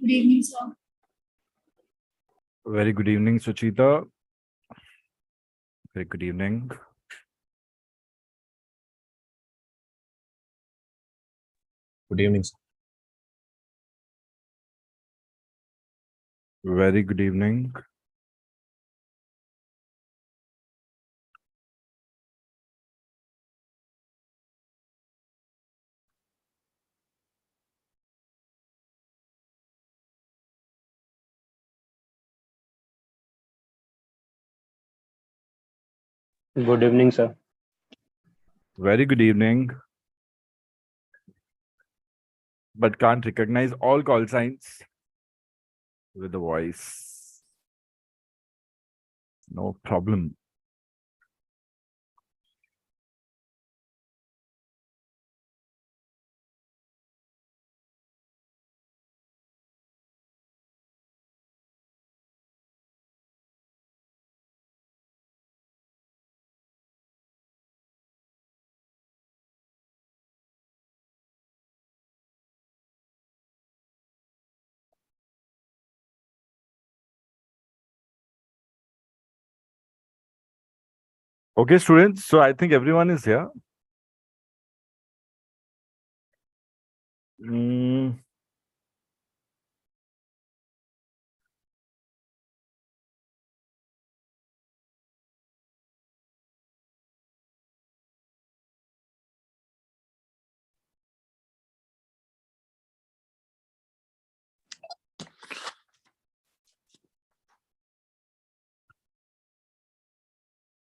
Good evening, sir. Very good evening, Suchita. Very good evening. Good evening, sir. Very good evening. Good evening, sir. Very good evening. But can't recognize all call signs with the voice. No problem. Okay, students. So I think everyone is here.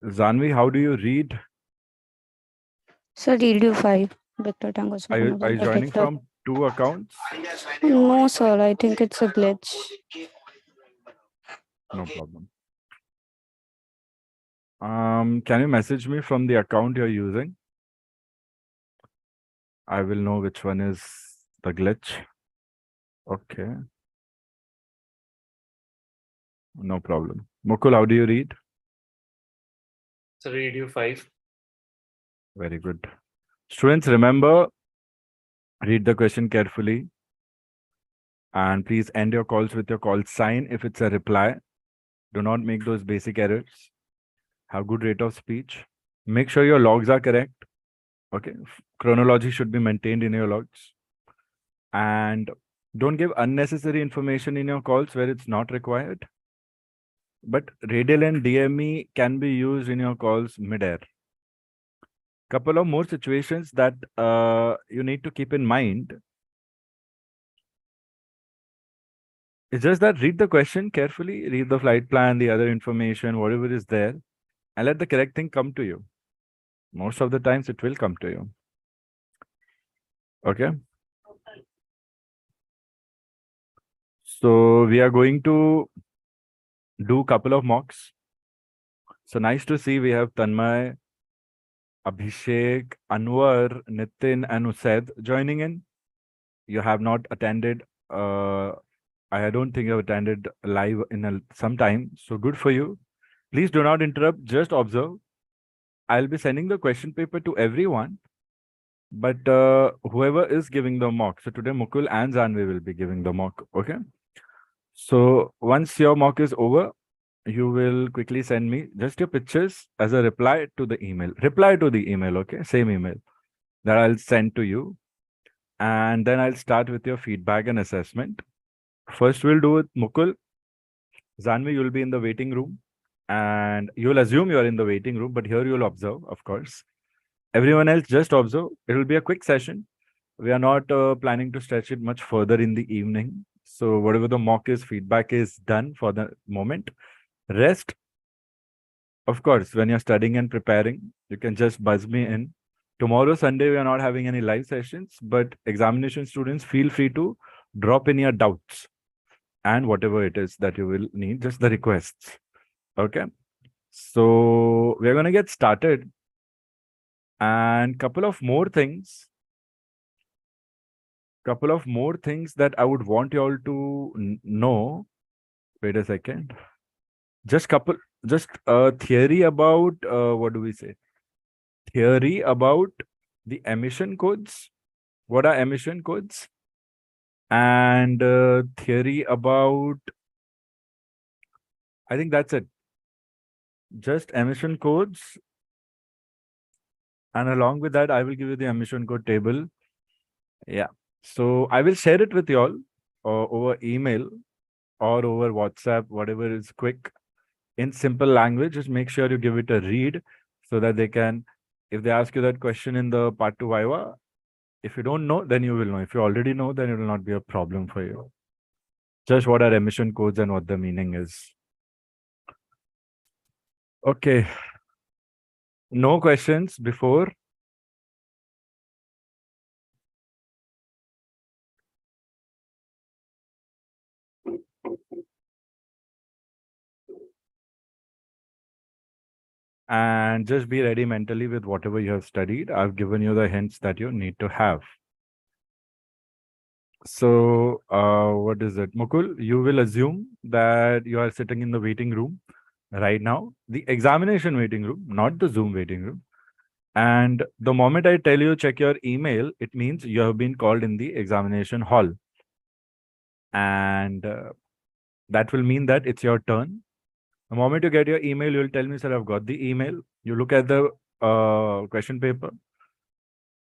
Zanvi, how do you read? Sir, RTR Victor Tango Are you joining from two accounts? No, sir. I think it's a glitch. No problem. Can you message me from the account you're using? I will know which one is the glitch. Okay. No problem. Mukul, how do you read? So RTR 5. Very good. Students, remember, read the question carefully. And please end your calls with your call sign if it's a reply. Do not make those basic errors. Have good rate of speech. Make sure your logs are correct. Okay. Chronology should be maintained in your logs. And don't give unnecessary information in your calls where it's not required. But radial and DME can be used in your calls mid-air. Couple of more situations that you need to keep in mind. It's just that read the question carefully, read the flight plan, the other information, whatever is there, and let the correct thing come to you. Most of the times it will come to you. Okay. So we are going to do a couple of mocks. So nice to see we have Tanmay, Abhishek, Anwar, Nitin, and Usaid joining in. You have not attended. I don't think you have attended live in some time. So good for you. Please do not interrupt. Just observe. I'll be sending the question paper to everyone. But whoever is giving the mock. So today Mukul and Zanvi will be giving the mock. Okay. So once your mock is over, you will quickly send me just your pictures as a reply to the email. Reply to the email, okay? Same email that I'll send to you. And then I'll start with your feedback and assessment. First, we'll do with Mukul. Zanvi, you'll be in the waiting room. And you'll assume you're in the waiting room, but here you'll observe, of course. Everyone else, just observe. It will be a quick session. We are not planning to stretch it much further in the evening. So whatever the mock is, feedback is done for the moment. Rest, of course, when you're studying and preparing, you can just buzz me in. Tomorrow, Sunday, we are not having any live sessions, but examination students, feel free to drop in your doubts and whatever it is that you will need, just the requests. Okay. So we're going to get started. And couple of more things that I would want you all to know. Wait a second. Just theory about, what do we say? Theory about the emission codes. What are emission codes? and theory about, I think that's it. Just emission codes. And along with that, I will give you the emission code table. Yeah. So I will share it with you all over email or over WhatsApp, whatever is quick in simple language. Just make sure you give it a read so that they can, if they ask you that question in the part 2 Viva, if you don't know, then you will know. If you already know, then it will not be a problem for you. Just what are emission codes and what the meaning is. Okay. No questions before. And just be ready mentally with whatever you have studied. I've given you the hints that you need to have. So, what is it? Mukul, you will assume that you are sitting in the waiting room right now, the examination waiting room, not the Zoom waiting room. And the moment I tell you check your email, it means you have been called in the examination hall. And that will mean that it's your turn. The moment you get your email, you'll tell me, sir, I've got the email. You look at the question paper,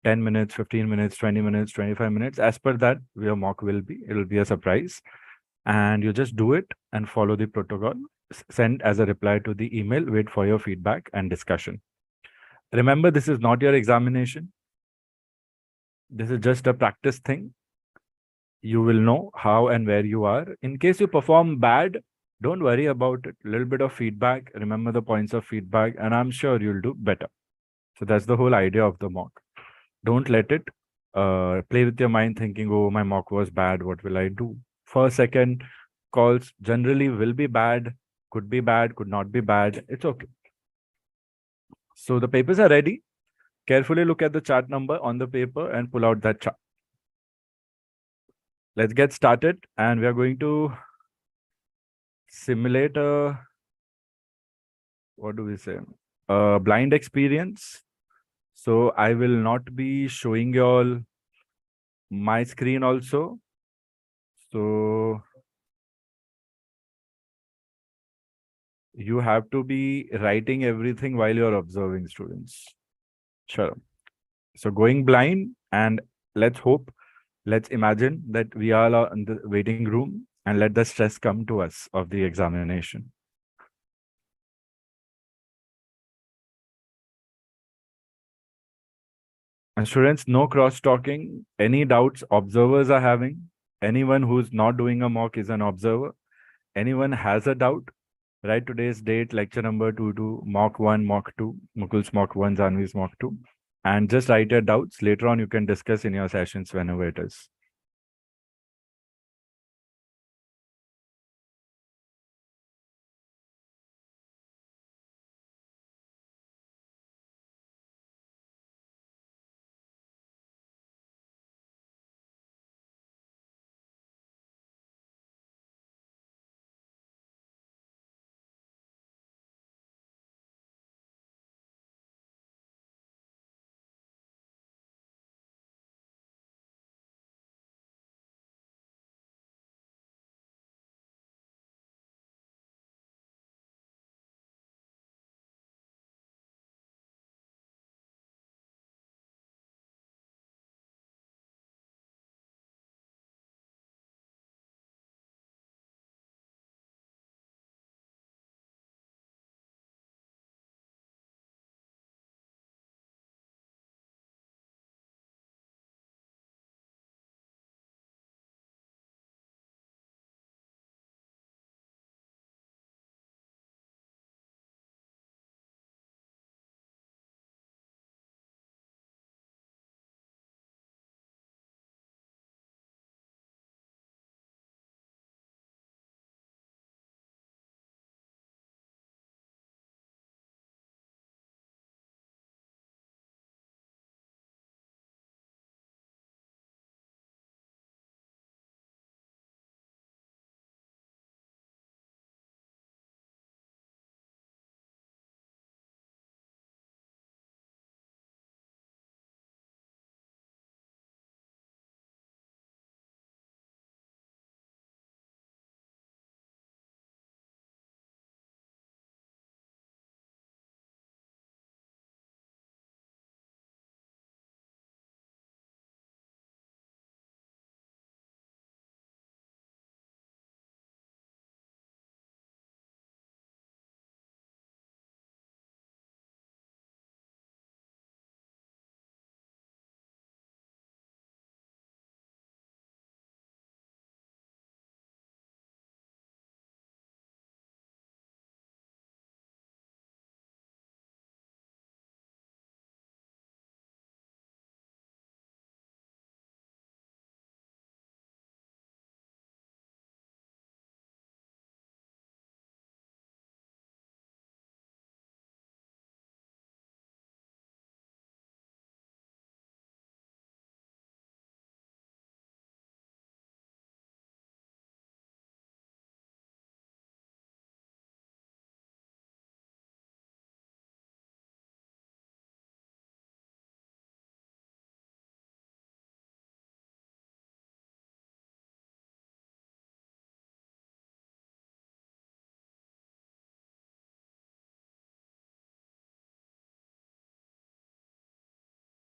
10 minutes, 15 minutes, 20 minutes, 25 minutes. As per that, your mock will be. It will be a surprise. And you just do it and follow the protocol. Send as a reply to the email. Wait for your feedback and discussion. Remember, this is not your examination. This is just a practice thing. You will know how and where you are. In case you perform bad, don't worry about it. A little bit of feedback. Remember the points of feedback, and I'm sure you'll do better. So that's the whole idea of the mock. Don't let it play with your mind thinking, oh, my mock was bad. What will I do? First, second calls generally will be bad, could not be bad. It's okay. So the papers are ready. Carefully look at the chart number on the paper and pull out that chart. Let's get started. And we are going to simulate a, what do we say? A blind experience. So I will not be showing you all my screen also. So you have to be writing everything while you're observing, students. Sure. So going blind, and let's imagine that we all are in the waiting room, and let the stress come to us of the examination. And students, no cross-talking. Any doubts observers are having. Anyone who's not doing a mock is an observer. Anyone has a doubt, write today's date, lecture number 22, mock 1, mock 2, Mukul's mock 1, Zanvi's mock 2. And just write your doubts. Later on, you can discuss in your sessions whenever it is.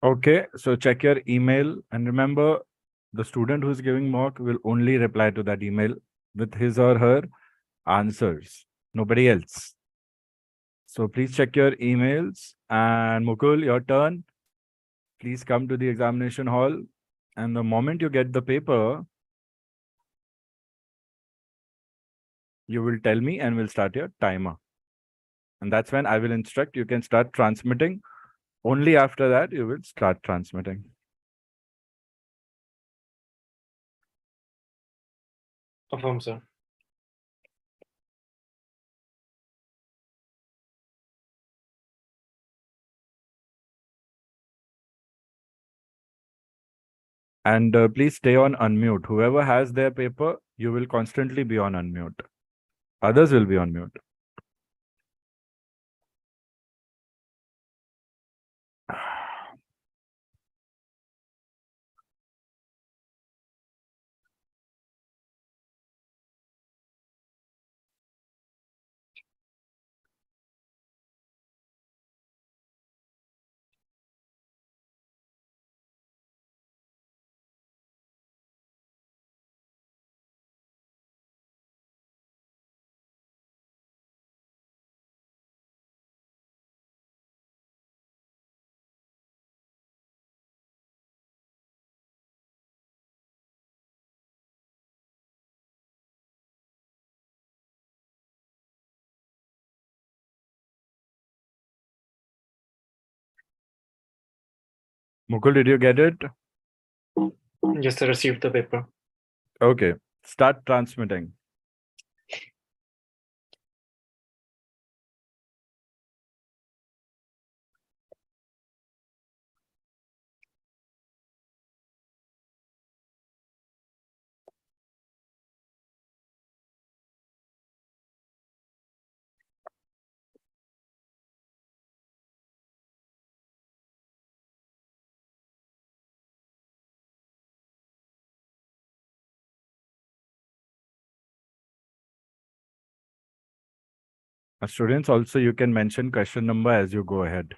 Okay, so check your email and remember the student who's giving mock will only reply to that email with his or her answers, nobody else. So please check your emails and Mukul, your turn. Please come to the examination hall and the moment you get the paper, you will tell me and we'll start your timer. And that's when I will instruct you can start transmitting. Only after that you will start transmitting. Affirm, sir. And please stay on unmute. Whoever has their paper, you will constantly be on unmute. Others will be on mute. Mukul, did you get it? Yes, sir. Received the paper. Okay, start transmitting. Students, also you can mention question number as you go ahead.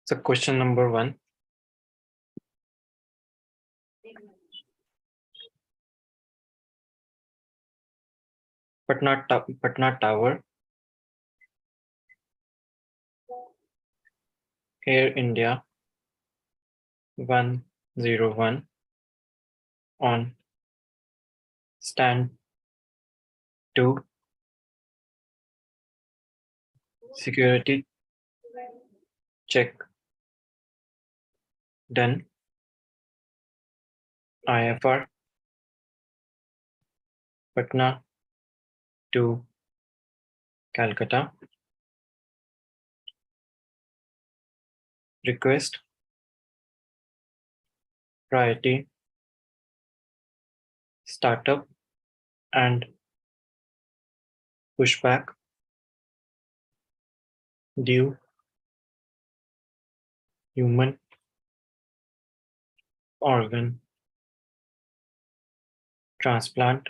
So question number 1. Patna Tower, Air India 101 on stand 2, security check done, IFR Patna to Calcutta, request priority startup and pushback due human organ transplant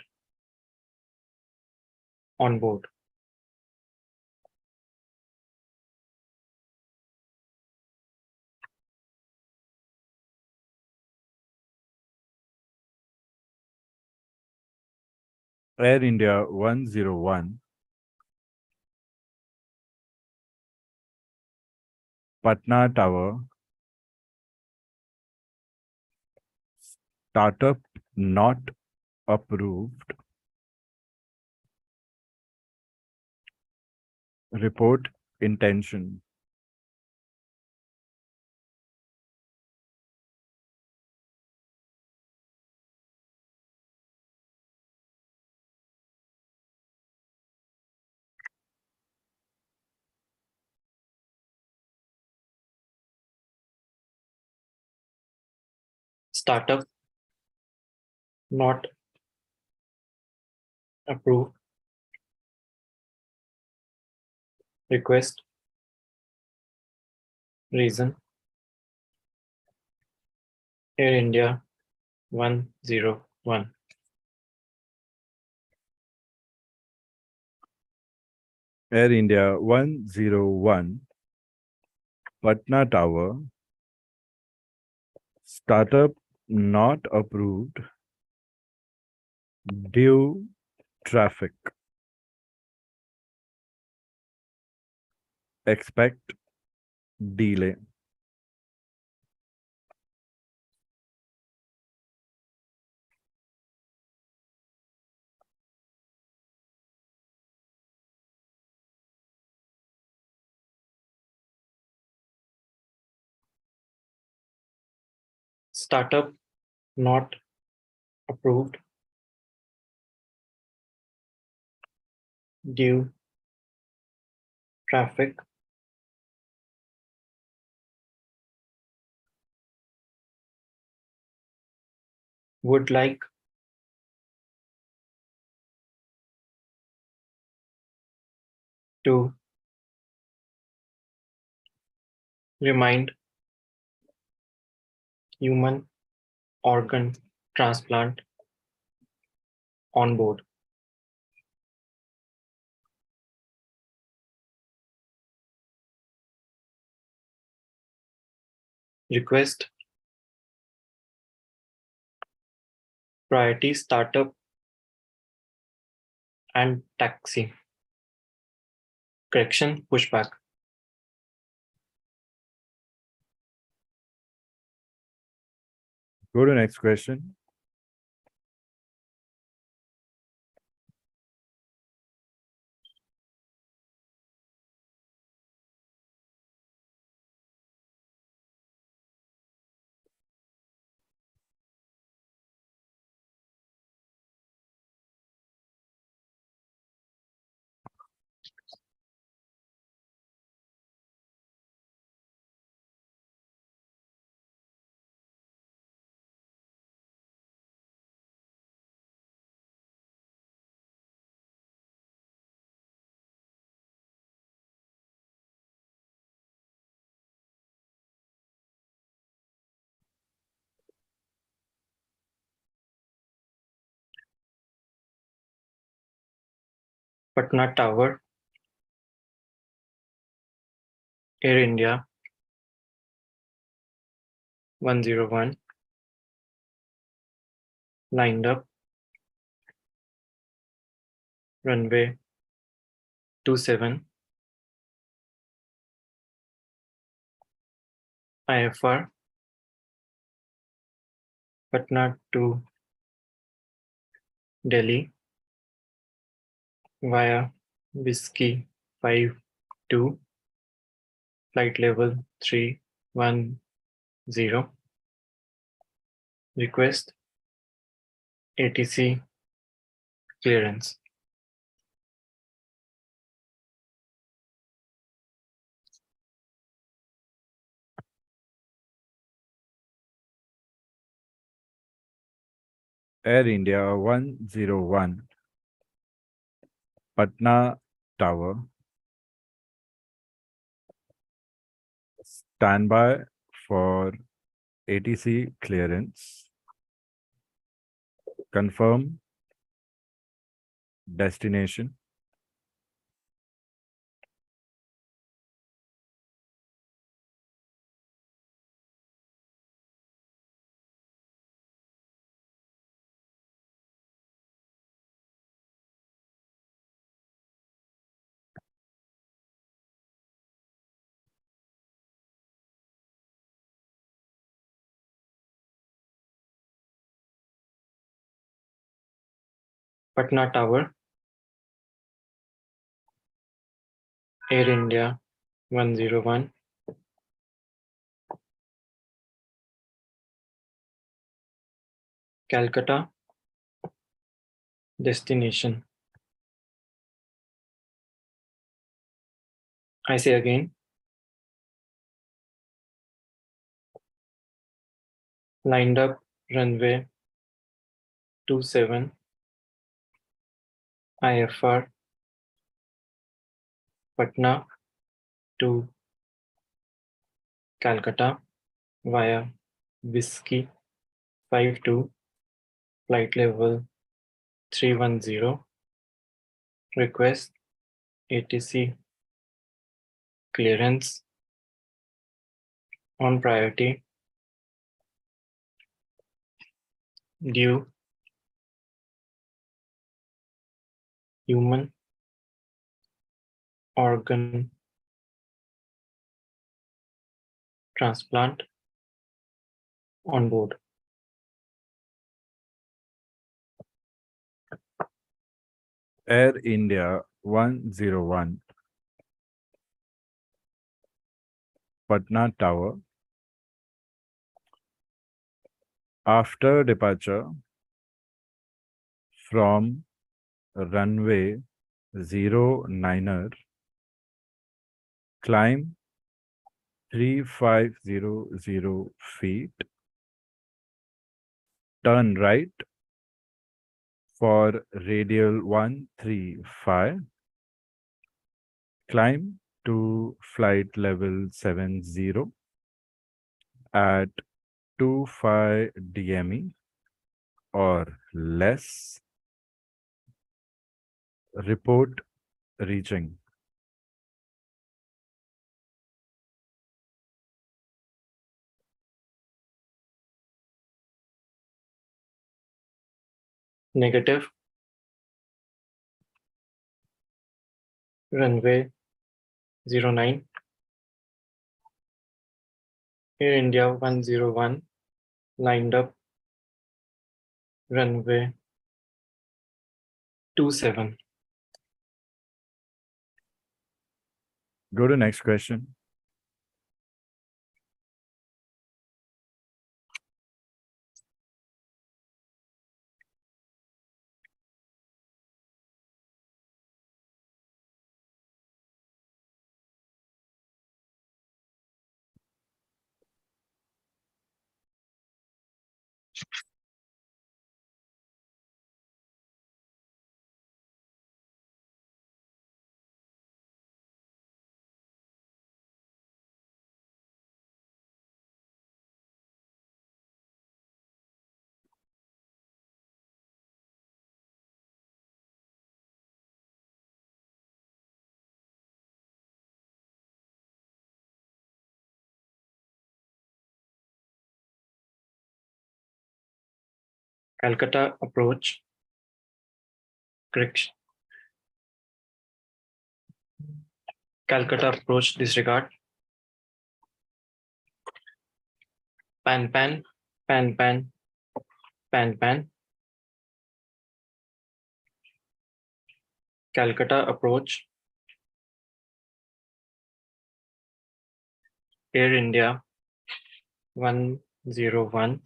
on board. Air India 101, Patna Tower, startup not approved, report intention. Startup not approved. Request. Reason. Air India 101. Air India 101, Patna Tower, startup not approved due traffic. Expect delay. Startup not approved due traffic. Would like to remind human organ transplant on board. Request. Priority startup and taxi. Correction pushback. Go to next question. Patna Tower. Air India 101. Lined up. Runway 27. IFR Patna to Delhi via Whiskey 52, flight level 310. Request ATC clearance. Air India 101, Patna Tower, standby for ATC clearance. Confirm destination. Patna Tower, Air India 101, Calcutta, destination. I say again, lined up runway 27, IFR, Patna to Calcutta via Whiskey 52, flight level 310, request ATC clearance on priority due human organ transplant on board. Air India 101, Patna Tower. After departure from runway 09er, climb 3500 feet, turn right for radial 135, climb to flight level 70 at 25 DME or less, report reaching. Negative. Runway 09. Air India 101 lined up runway 27. Go to next question. Calcutta approach. Correction. Calcutta approach disregard. Pan pan, pan pan, pan pan. Calcutta approach. Air India 101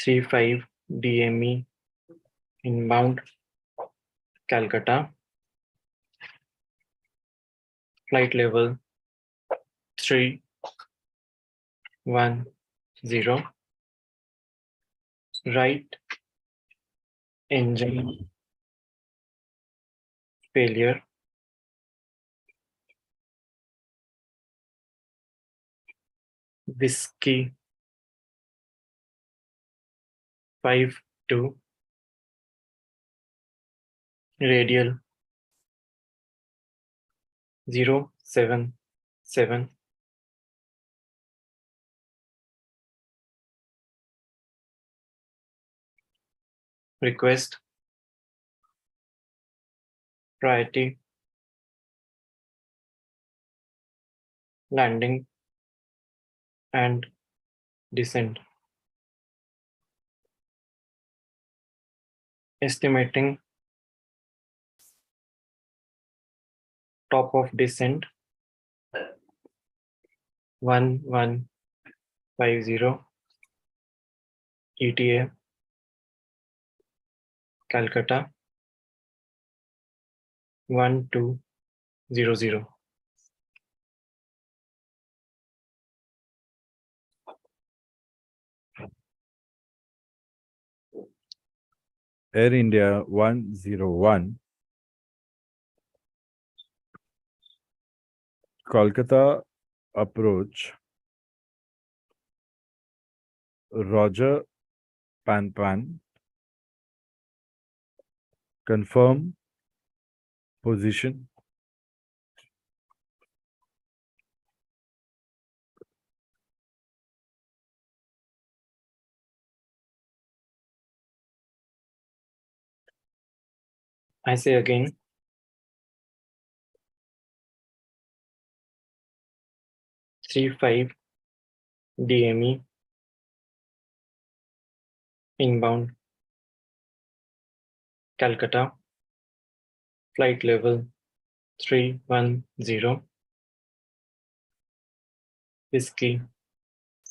35 DME inbound Calcutta. Flight level 310. Right engine failure. Whiskey 52 radial 077 request priority landing and descent. estimating top of descent 1150 ETA Calcutta 1200. Air India 101, Kolkata approach, Roger Pan, confirm position. I say again, DME inbound Calcutta flight level 310 Whiskey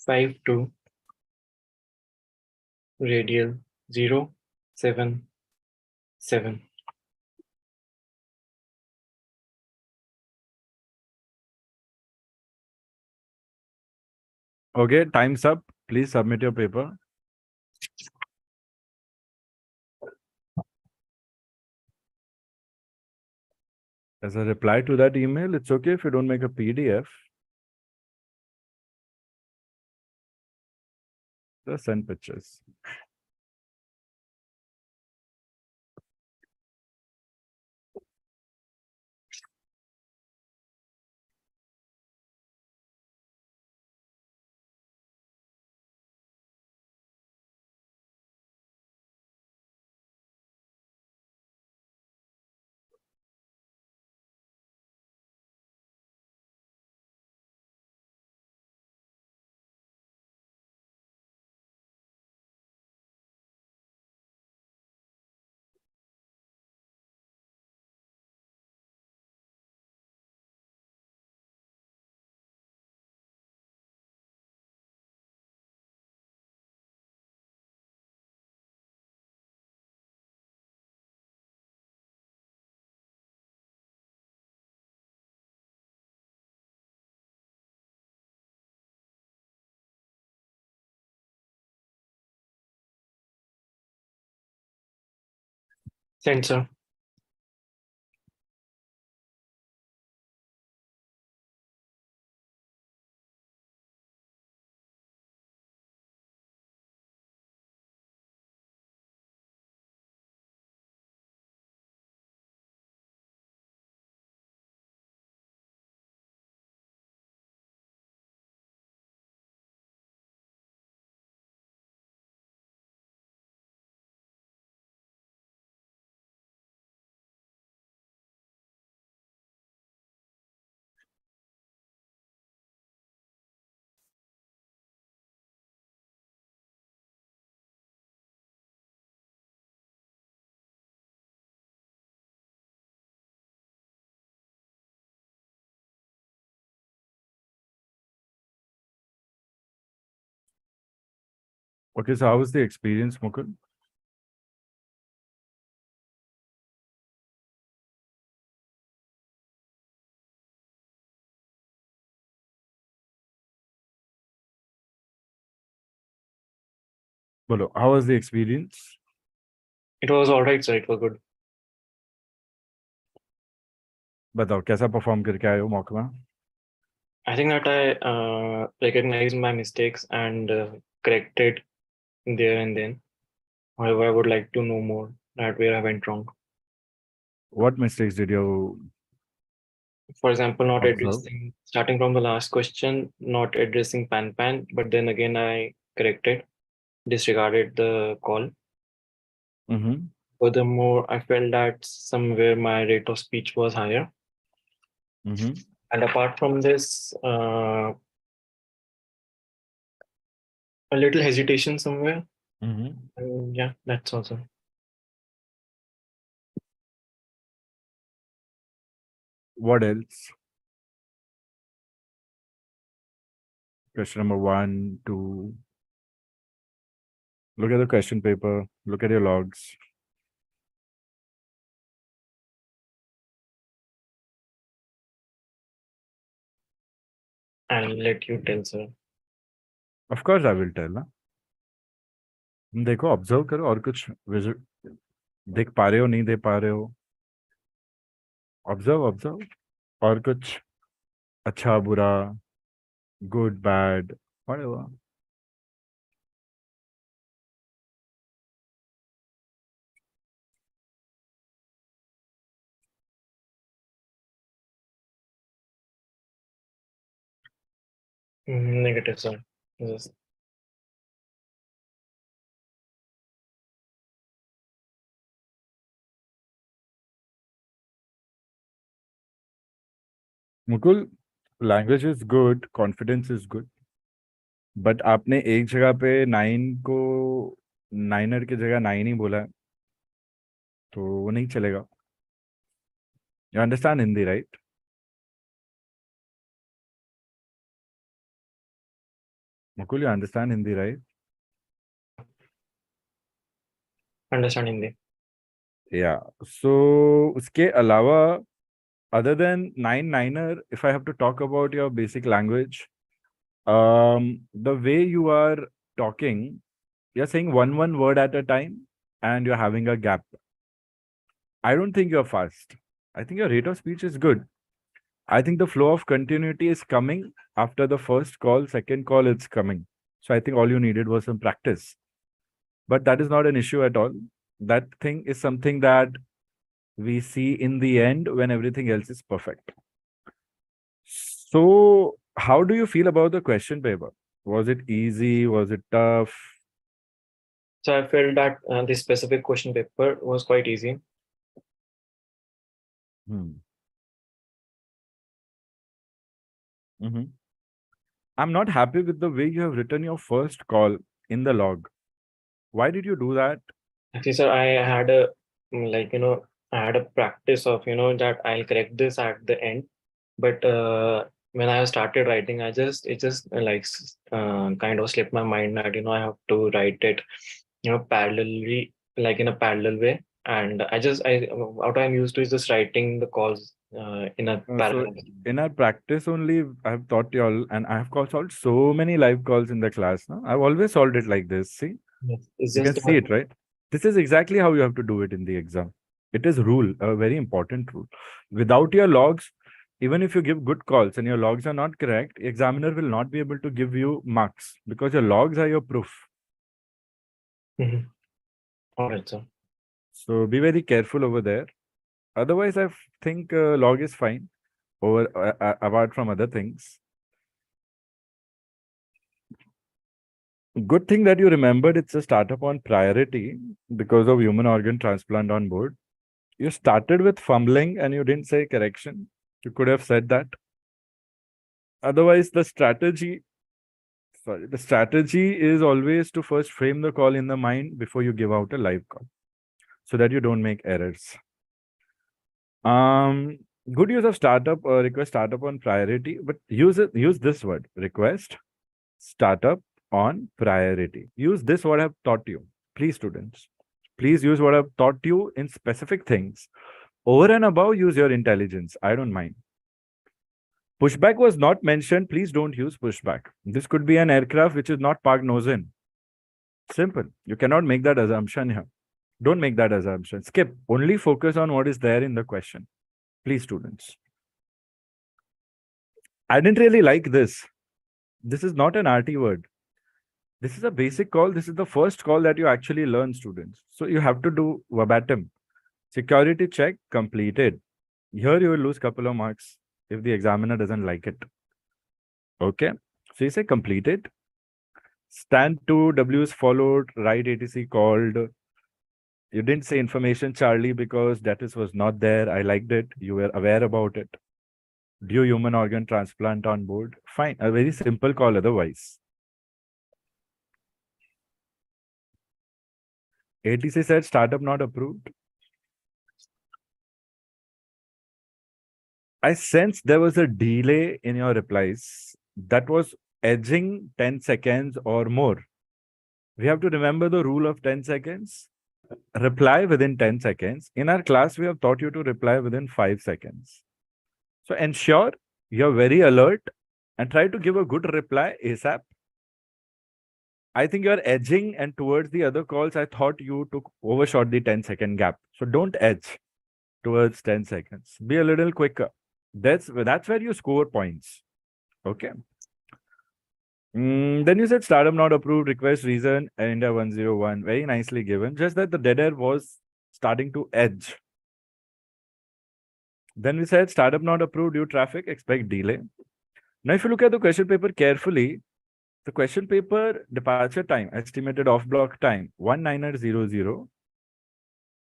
52 radial 077. Okay, time's up. Please submit your paper. As a reply to that email, it's okay if you don't make a PDF. Just send pictures. Send, sir. Okay, so how was the experience, Mukul? Bolo, how was the experience? It was all right, sir. It was good. बताओ कैसा perform करके आए हो mock में? I think that I recognized my mistakes and corrected there and then. However, I would like to know more that where I went wrong. What mistakes did you For example, not observe? addressing, starting from the last question, not addressing pan, but then again I corrected, disregarded the call. Mm-hmm. Furthermore, I felt that somewhere my rate of speech was higher. Mm-hmm. And apart from this, a little hesitation somewhere. Mm-hmm. And yeah, that's also. What else? Question number 1, 2. Look at the question paper. Look at your logs. I'll let you tell, sir. Of course, I will tell. ना देखो, observe करो और कुछ देख पा रहे हो, नहीं दे पा रहे हो. ऑब्जर्व और कुछ अच्छा बुरा, good bad, whatever. Negative, sir. Yes. Mukul, language is good, confidence is good, but आपने एक जगह पे 9 को नाइनर की जगह 9 ही बोला है, तो वो नहीं चलेगा. You understand Hindi, right? Mukul, you understand Hindi, right? Understand Hindi. या सो उसके अलावा, other than 9-9er, if I have to talk about your basic language, the way you are talking, you're saying one word at a time and you're having a gap. I don't think you're fast. I think your rate of speech is good. I think the flow of continuity is coming after the first call, second call, it's coming. So I think all you needed was some practice. But that is not an issue at all. That thing is something that we see in the end when everything else is perfect. So, how do you feel about the question paper? Was it easy? Was it tough? So I felt that this specific question paper was quite easy. I'm not happy with the way you have written your first call in the log. Why did you do that? Actually, sir, I had a I had a practice of that I'll correct this at the end. But when I started writing, it just kind of slipped my mind that I have to write it parallelly, like in a parallel way. And what I'm used to is just writing the calls in a So parallel. in our practice only, I've taught you all, and I have solved so many live calls in the class. No? I've always solved it like this. See, It's you can just see it, right? This is exactly how you have to do it in the exam. It is rule, a very important rule. Without your logs, even if you give good calls and your logs are not correct, examiner will not be able to give you marks because your logs are your proof. All right, sir. So be very careful over there. Otherwise, I think log is fine over apart from other things. Good thing that you remembered it's a startup on priority because of human organ transplant on board. You started with fumbling and you didn't say correction. You could have said that. Otherwise, the strategy is always to first frame the call in the mind before you give out a live call so that you don't make errors. Good use of startup request startup on priority, but use this word, request startup on priority. Use this what I've taught you. Please, students, please use what I've taught you in specific things. Over and above, use your intelligence. I don't mind. Pushback was not mentioned. Please don't use pushback. This could be an aircraft which is not parked nose in. Simple. You cannot make that assumption here. Don't make that assumption. Skip. Only focus on what is there in the question. Please, students. I didn't really like this. This is not an RT word. This is a basic call. This is the first call that you actually learn, students. So you have to do verbatim. Security check completed. Here you will lose couple of marks if the examiner doesn't like it. Okay. So you say completed. Stand 2, W is followed, right ATC called. You didn't say information, Charlie, because that was not there. I liked it. You were aware about it. Do human organ transplant on board? Fine. A very simple call otherwise. ATC said startup not approved. I sensed there was a delay in your replies that was edging 10 seconds or more. We have to remember the rule of 10 seconds. Reply within 10 seconds. In our class, we have taught you to reply within 5 seconds. So ensure you're very alert and try to give a good reply ASAP. I think you're edging, and towards the other calls, I thought you took overshot the 10-second gap. So don't edge towards 10 seconds. Be a little quicker. That's where you score points. Okay. Then you said startup not approved, request reason, India 101. Very nicely given. Just that the dead air was starting to edge. Then we said startup not approved due traffic, expect delay. Now, if you look at the question paper carefully, the question paper departure time, estimated off block time, 1900,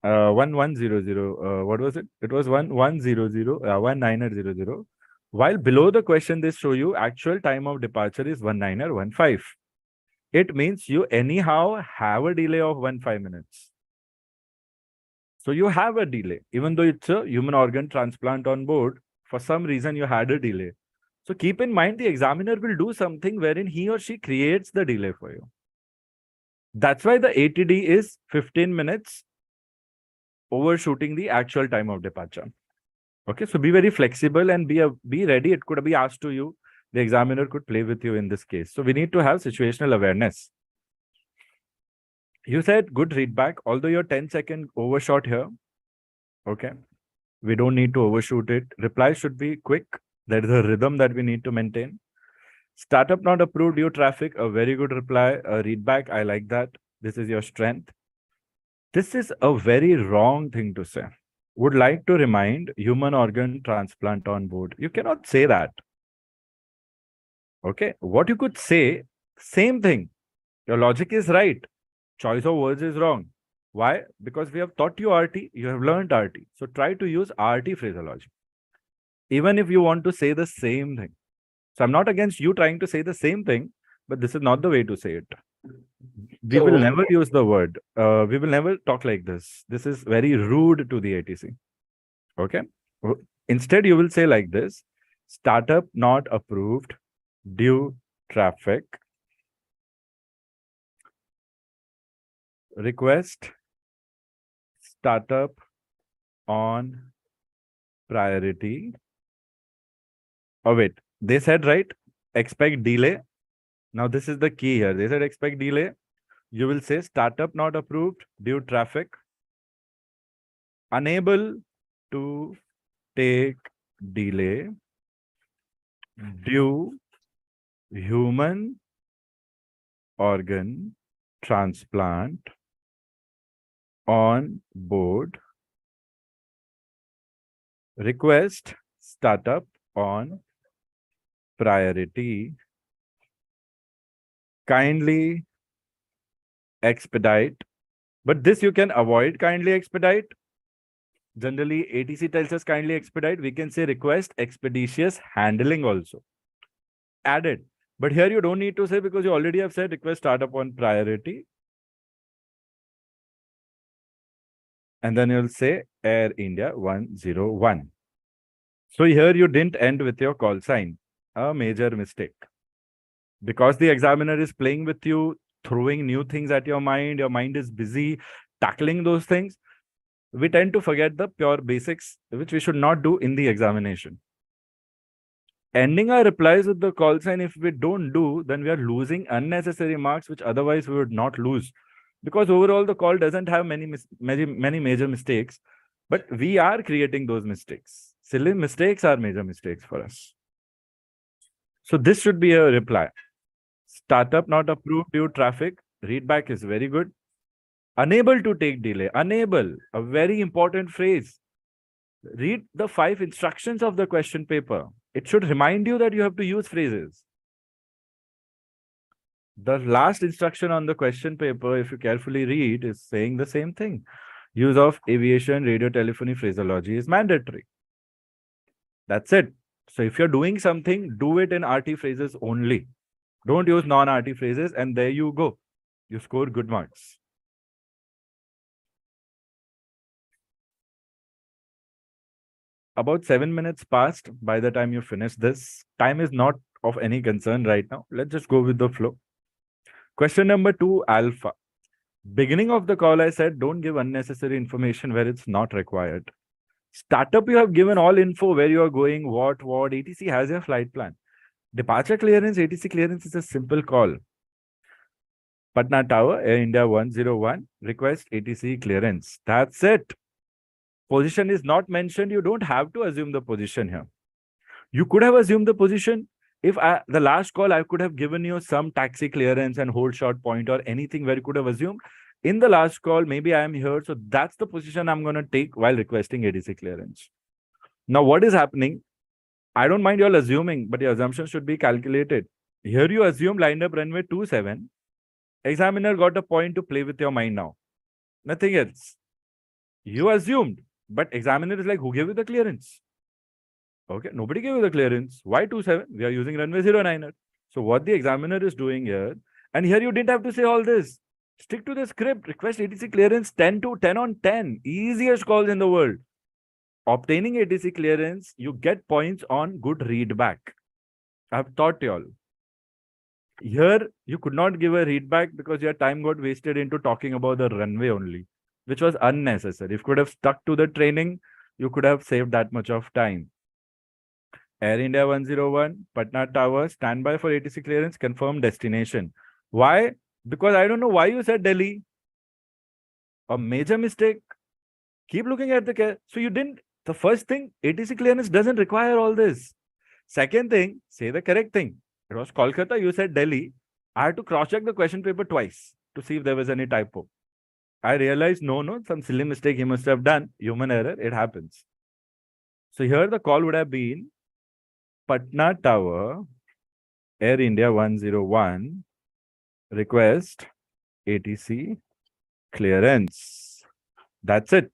1100. What was it? It was 1100, 1900. While below the question, they show you actual time of departure is 1915. It means you anyhow have a delay of 15 minutes. So you have a delay, even though it's a human organ transplant on board. For some reason, you had a delay. So keep in mind, the examiner will do something wherein he or she creates the delay for you. That's why the ATD is 15 minutes overshooting the actual time of departure. Okay, so be very flexible and be ready. It could be asked to you. The examiner could play with you in this case. So we need to have situational awareness. You said good readback, although you're 10-second overshot here. Okay, we don't need to overshoot it. Reply should be quick. That is a rhythm that we need to maintain. Startup not approved due traffic, a very good reply. A readback, I like that. This is your strength. This is a very wrong thing to say. Would like to remind human organ transplant on board. You cannot say that. Okay, what you could say, same thing. Your logic is right. Choice of words is wrong. Why? Because we have taught you RT, you have learned RT. So try to use RT phraseology. Even if you want to say the same thing. So I'm not against you trying to say the same thing, but this is not the way to say it. We will never use the word. We will never talk like this. This is very rude to the ATC. Okay. Instead, you will say like this: startup not approved due traffic. Request startup on priority. Oh, wait. They said, right? Expect delay. Now, this is the key here. They said expect delay. You will say startup not approved due traffic. Unable to take delay due human organ transplant on board. Request startup on priority. Kindly expedite. But this you can avoid kindly expedite. Generally, ATC tells us kindly expedite. We can say request expeditious handling also. Added. But here you don't need to say because you already have said request startup on priority. And then you'll say Air India 101. So here you didn't end with your call sign. A major mistake. Because the examiner is playing with you, throwing new things at your mind is busy tackling those things. We tend to forget the pure basics, which we should not do in the examination. Ending our replies with the call sign, if we don't do, then we are losing unnecessary marks, which otherwise we would not lose. Because overall, the call doesn't have many major mistakes, but we are creating those mistakes. Silly mistakes are major mistakes for us. So this should be a reply. Startup not approved due traffic. Readback is very good. Unable to take delay. Unable, a very important phrase. Read the 5 instructions of the question paper. It should remind you that you have to use phrases. The last instruction on the question paper, if you carefully read, is saying the same thing. Use of aviation, radio, telephony phraseology is mandatory. That's it. So if you're doing something, do it in RT phrases only. Don't use non-RT phrases, and there you go. You score good marks. About 7 minutes passed by the time you finish this. Time is not of any concern right now. Let's just go with the flow. Question number 2, alpha. Beginning of the call, I said, don't give unnecessary information where it's not required. Startup, you have given all info where you are going, what, etc. has your flight plan. Departure clearance, etc. clearance is a simple call. Patna Tower, Air India 101, request ATC clearance. That's it. Position is not mentioned. You don't have to assume the position here. You could have assumed the position. If the last call, I could have given you some taxi clearance and hold short point or anything where you could have assumed. In the last call, maybe I am here. So that's the position I'm going to take while requesting ATC clearance. Now, what is happening? I don't mind you all assuming, but your assumption should be calculated. Here you assume lined up runway 27. Examiner got a point to play with your mind now. Nothing else. You assumed, but examiner is like, who gave you the clearance? Okay, nobody gave you the clearance. Why 27? We are using runway 09er. So what the examiner is doing here, and here you didn't have to say all this. Stick to the script. Request ATC clearance 10 to 10 on 10. Easiest calls in the world. Obtaining ATC clearance, you get points on good readback. I've taught you all. Here, you could not give a readback because your time got wasted into talking about the runway only, which was unnecessary. If you could have stuck to the training, you could have saved that much of time. Air India 101, Patna Tower, standby for ATC clearance, confirm destination. Why? Because I don't know why you said Delhi. A major mistake. Keep looking at the... So you didn't... The first thing, ATC clearance doesn't require all this. Second thing, say the correct thing. It was Kolkata, you said Delhi. I had to cross-check the question paper twice to see if there was any typo. I realized, no, some silly mistake he must have done. Human error, it happens. So here the call would have been Patna Tower, Air India 101, request ATC clearance. That's it.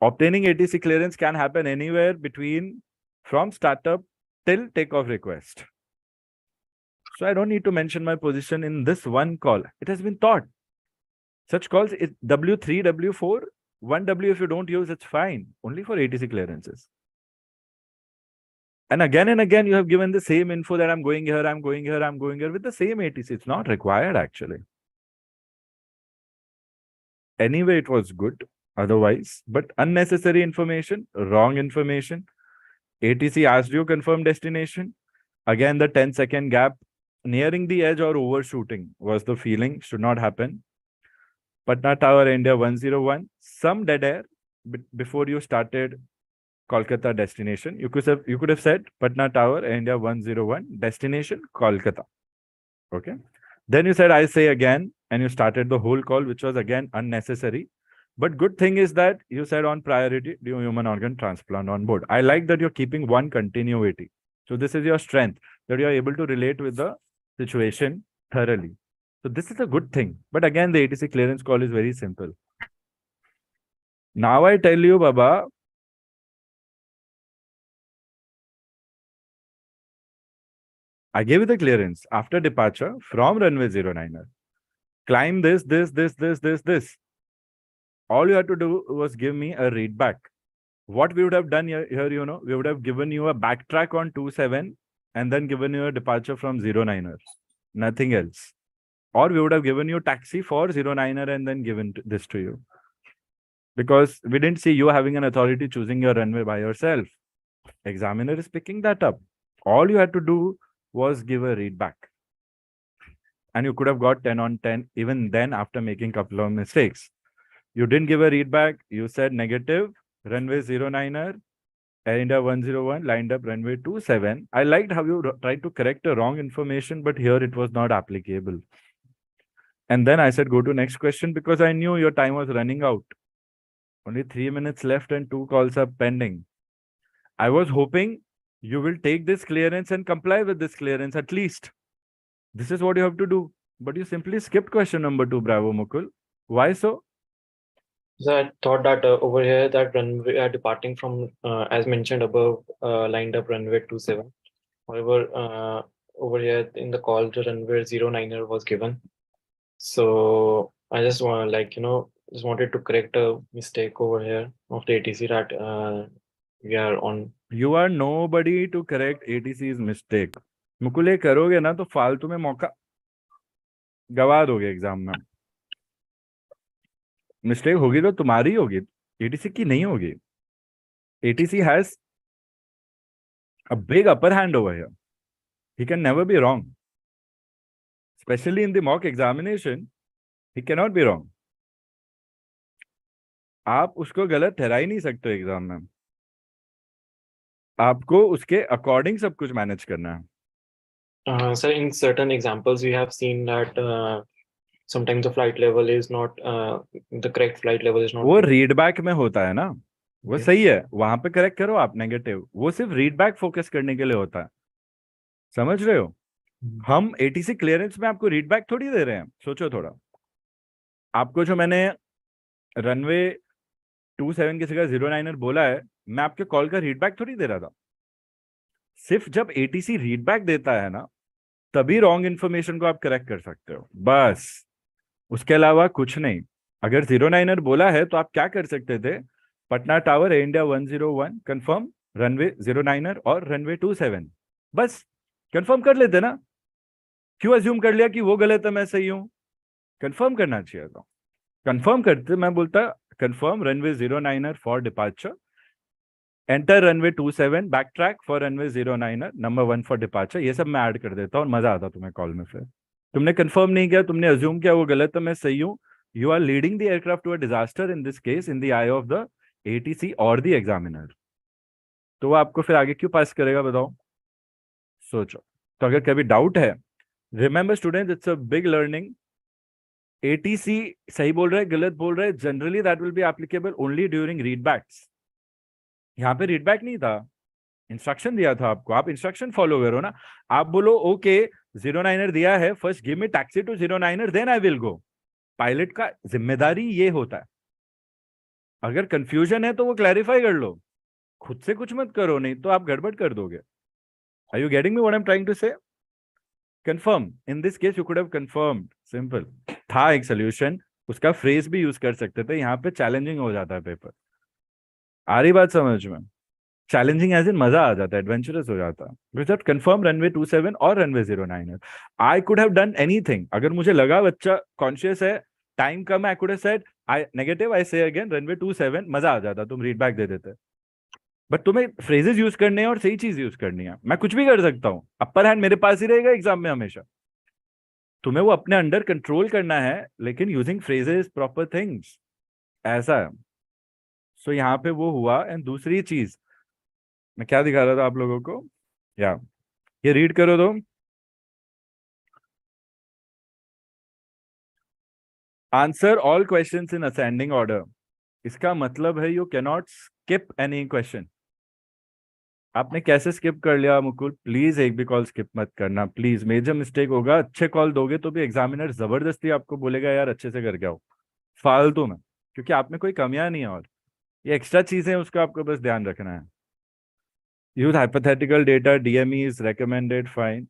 Obtaining ATC clearance can happen anywhere between from startup till takeoff request. So I don't need to mention my position in this one call. It has been taught. Such calls, W3, W4, 1W if you don't use, it's fine. Only for ATC clearances. And again, you have given the same info that I'm going here, I'm going here, I'm going here with the same ATC. It's not required actually. Anyway, it was good otherwise, but unnecessary information, wrong information. ATC asked you confirm destination. Again, the 10-second gap, nearing the edge or overshooting was the feeling, should not happen. Patna Tower, India 101, some dead air before you started Kolkata destination. You could have said Patna Tower, India 101, destination Kolkata. Okay. Then you said, I say again, and you started the whole call, which was again unnecessary. But good thing is that you said on priority, do human organ transplant on board. I like that you're keeping one continuity. So this is your strength, that you are able to relate with the situation thoroughly. So this is a good thing. But again, the ATC clearance call is very simple. Now I tell you, Baba, I gave you the clearance after departure from runway 09er. Climb this. All you had to do was give me a readback. What we would have done here, we would have given you a backtrack on 27 and then given you a departure from 09er. Nothing else. Or we would have given you taxi for 09er and then given this to you. Because we didn't see you having an authority choosing your runway by yourself. Examiner is picking that up. All you had to do was give a readback. And you could have got 10 on 10 even then after making a couple of mistakes. You didn't give a readback. You said negative, runway 09er, Air India 101, lined up runway 27. I liked how you tried to correct a wrong information, but here it was not applicable. And then I said, go to next question because I knew your time was running out. Only 3 minutes left and 2 calls are pending. I was hoping you will take this clearance and comply with this clearance at least. This is what you have to do. But you simply skipped question number 2, bravo Mukul. Why so? So I thought that over here that runway are departing from as mentioned above lined up runway 27. However, over here in the call the runway 09er was given. So I just want just wanted to correct a mistake over here of the ATC that we are on. You are nobody to correct ATC's mistake. Mukul ये करोगे ना तो फालतू में मौका गवा दोगे exam में. मिस्टेक होगी तो तुम्हारी होगी, एटीसी की नहीं होगी. ATC has a big upper hand over here. He can never be wrong. Especially in the mock examination, he cannot be wrong. आप उसको गलत ठहरा ही नहीं सकते एग्जाम में. आपको उसके अकॉर्डिंग सब कुछ मैनेज करना है. Sir, in certain examples, we have seen that sometimes the flight level is not the correct flight level is not. वो रीड बैक में होता है ना, वो Yes. सही है, वहां पे करेक्ट करो आप नेगेटिव. वो सिर्फ रीड बैक फोकस करने के लिए होता है. समझ रहे हो? हम एटीसी क्लियरेंस में आपको रीड बैक थोड़ी दे रहे हैं. सोचो थोड़ा. आपको जो मैंने रनवे 27 किसी का 09er बोला है, मैं आपके कॉल का रीड बैक थोड़ी दे रहा था. सिर्फ जब एटीसी रीड बैक देता है ना, तभी रॉन्ग इन्फॉर्मेशन को आप करेक्ट कर सकते हो, बस. उसके अलावा कुछ नहीं. अगर 09er बोला है तो आप क्या कर सकते थे? Patna tower air India 101 confirm, runway 09er और रनवे 27, बस कंफर्म कर लेते ना. क्यों अज्यूम कर लिया कि वो गलत है मैं सही हूं? कंफर्म करना चाहिए था. कंफर्म करते मैं बोलता confirm runway 09er for departure, enter runway 27, back track for runway 09er, number 1 for departure. ये सब मैं ऐड कर देता और मजा आता तुम्हें कॉल में. फिर तुमने कंफर्म नहीं किया, तुमने अज्यूम किया वो गलत है मैं सही हूं. You are leading the aircraft to a disaster in this case in the eye of the ATC और द एग्जामिनर. तो वो आपको फिर आगे क्यों पास करेगा बताओ? सोचो. तो अगर कभी डाउट है, remember students, it's a big learning. ATC सही बोल रहा है गलत बोल रहा है, generally that will be applicable only during readbacks. यहाँ पे रीडबैक नहीं था, इंस्ट्रक्शन दिया था आपको, आप इंस्ट्रक्शन फॉलो करो ना. आप बोलो ओके 09er दिया है, first give me taxi to 09er then I will go. Pilot का जिम्मेदारी ये होता है. अगर कंफ्यूजन है तो वो क्लैरिफाई कर लो, खुद से कुछ मत करो, नहीं तो आप गड़बड़ कर दोगे. Are you getting me what I am trying to say? Confirm, in this case you could have confirmed. Simple था एक सोल्यूशन, उसका फ्रेज भी यूज कर सकते थे. यहाँ पे चैलेंजिंग हो जाता है पेपर. आ रही बात समझ में? चैलेंजिंग एज इन मजा आ जाता है, एडवेंचरस हो जाता है. विदाउट कंफर्म रनवे 27 और runway 09er, I could have done anything. अगर मुझे लगा बच्चा कॉन्शियस है, टाइम कम है, I could have said I negative, I say again runway 27, मजा आ जाता, तुम रीड बैक दे देते. बट तुम्हें फ्रेजेस यूज करने हैं और सही चीज यूज करनी है. मैं कुछ भी कर सकता हूँ, अपर हैंड मेरे पास ही रहेगा एग्जाम में हमेशा. तुम्हें वो अपने अंडर कंट्रोल करना है, लेकिन यूजिंग फ्रेजेस, प्रॉपर थिंग्स, ऐसा है. सो यहाँ पे वो हुआ. एंड दूसरी चीज मैं क्या दिखा रहा था आप लोगों को, या ये रीड करो तो answer all questions in ascending order. इसका मतलब है you can not skip any question. आपने कैसे स्किप कर लिया मुकुल? प्लीज एक भी कॉल स्किप मत करना प्लीज. मेजर मिस्टेक होगा. अच्छे कॉल दोगे तो भी एग्जामिनर जबरदस्ती आपको बोलेगा यार अच्छे से करके आओ, फालतू में, क्योंकि आप में कोई कमियां नहीं है. और ये एक्स्ट्रा चीजें उसका आपको बस ध्यान रखना है. Use hypothetical data, DME is recommended, fine.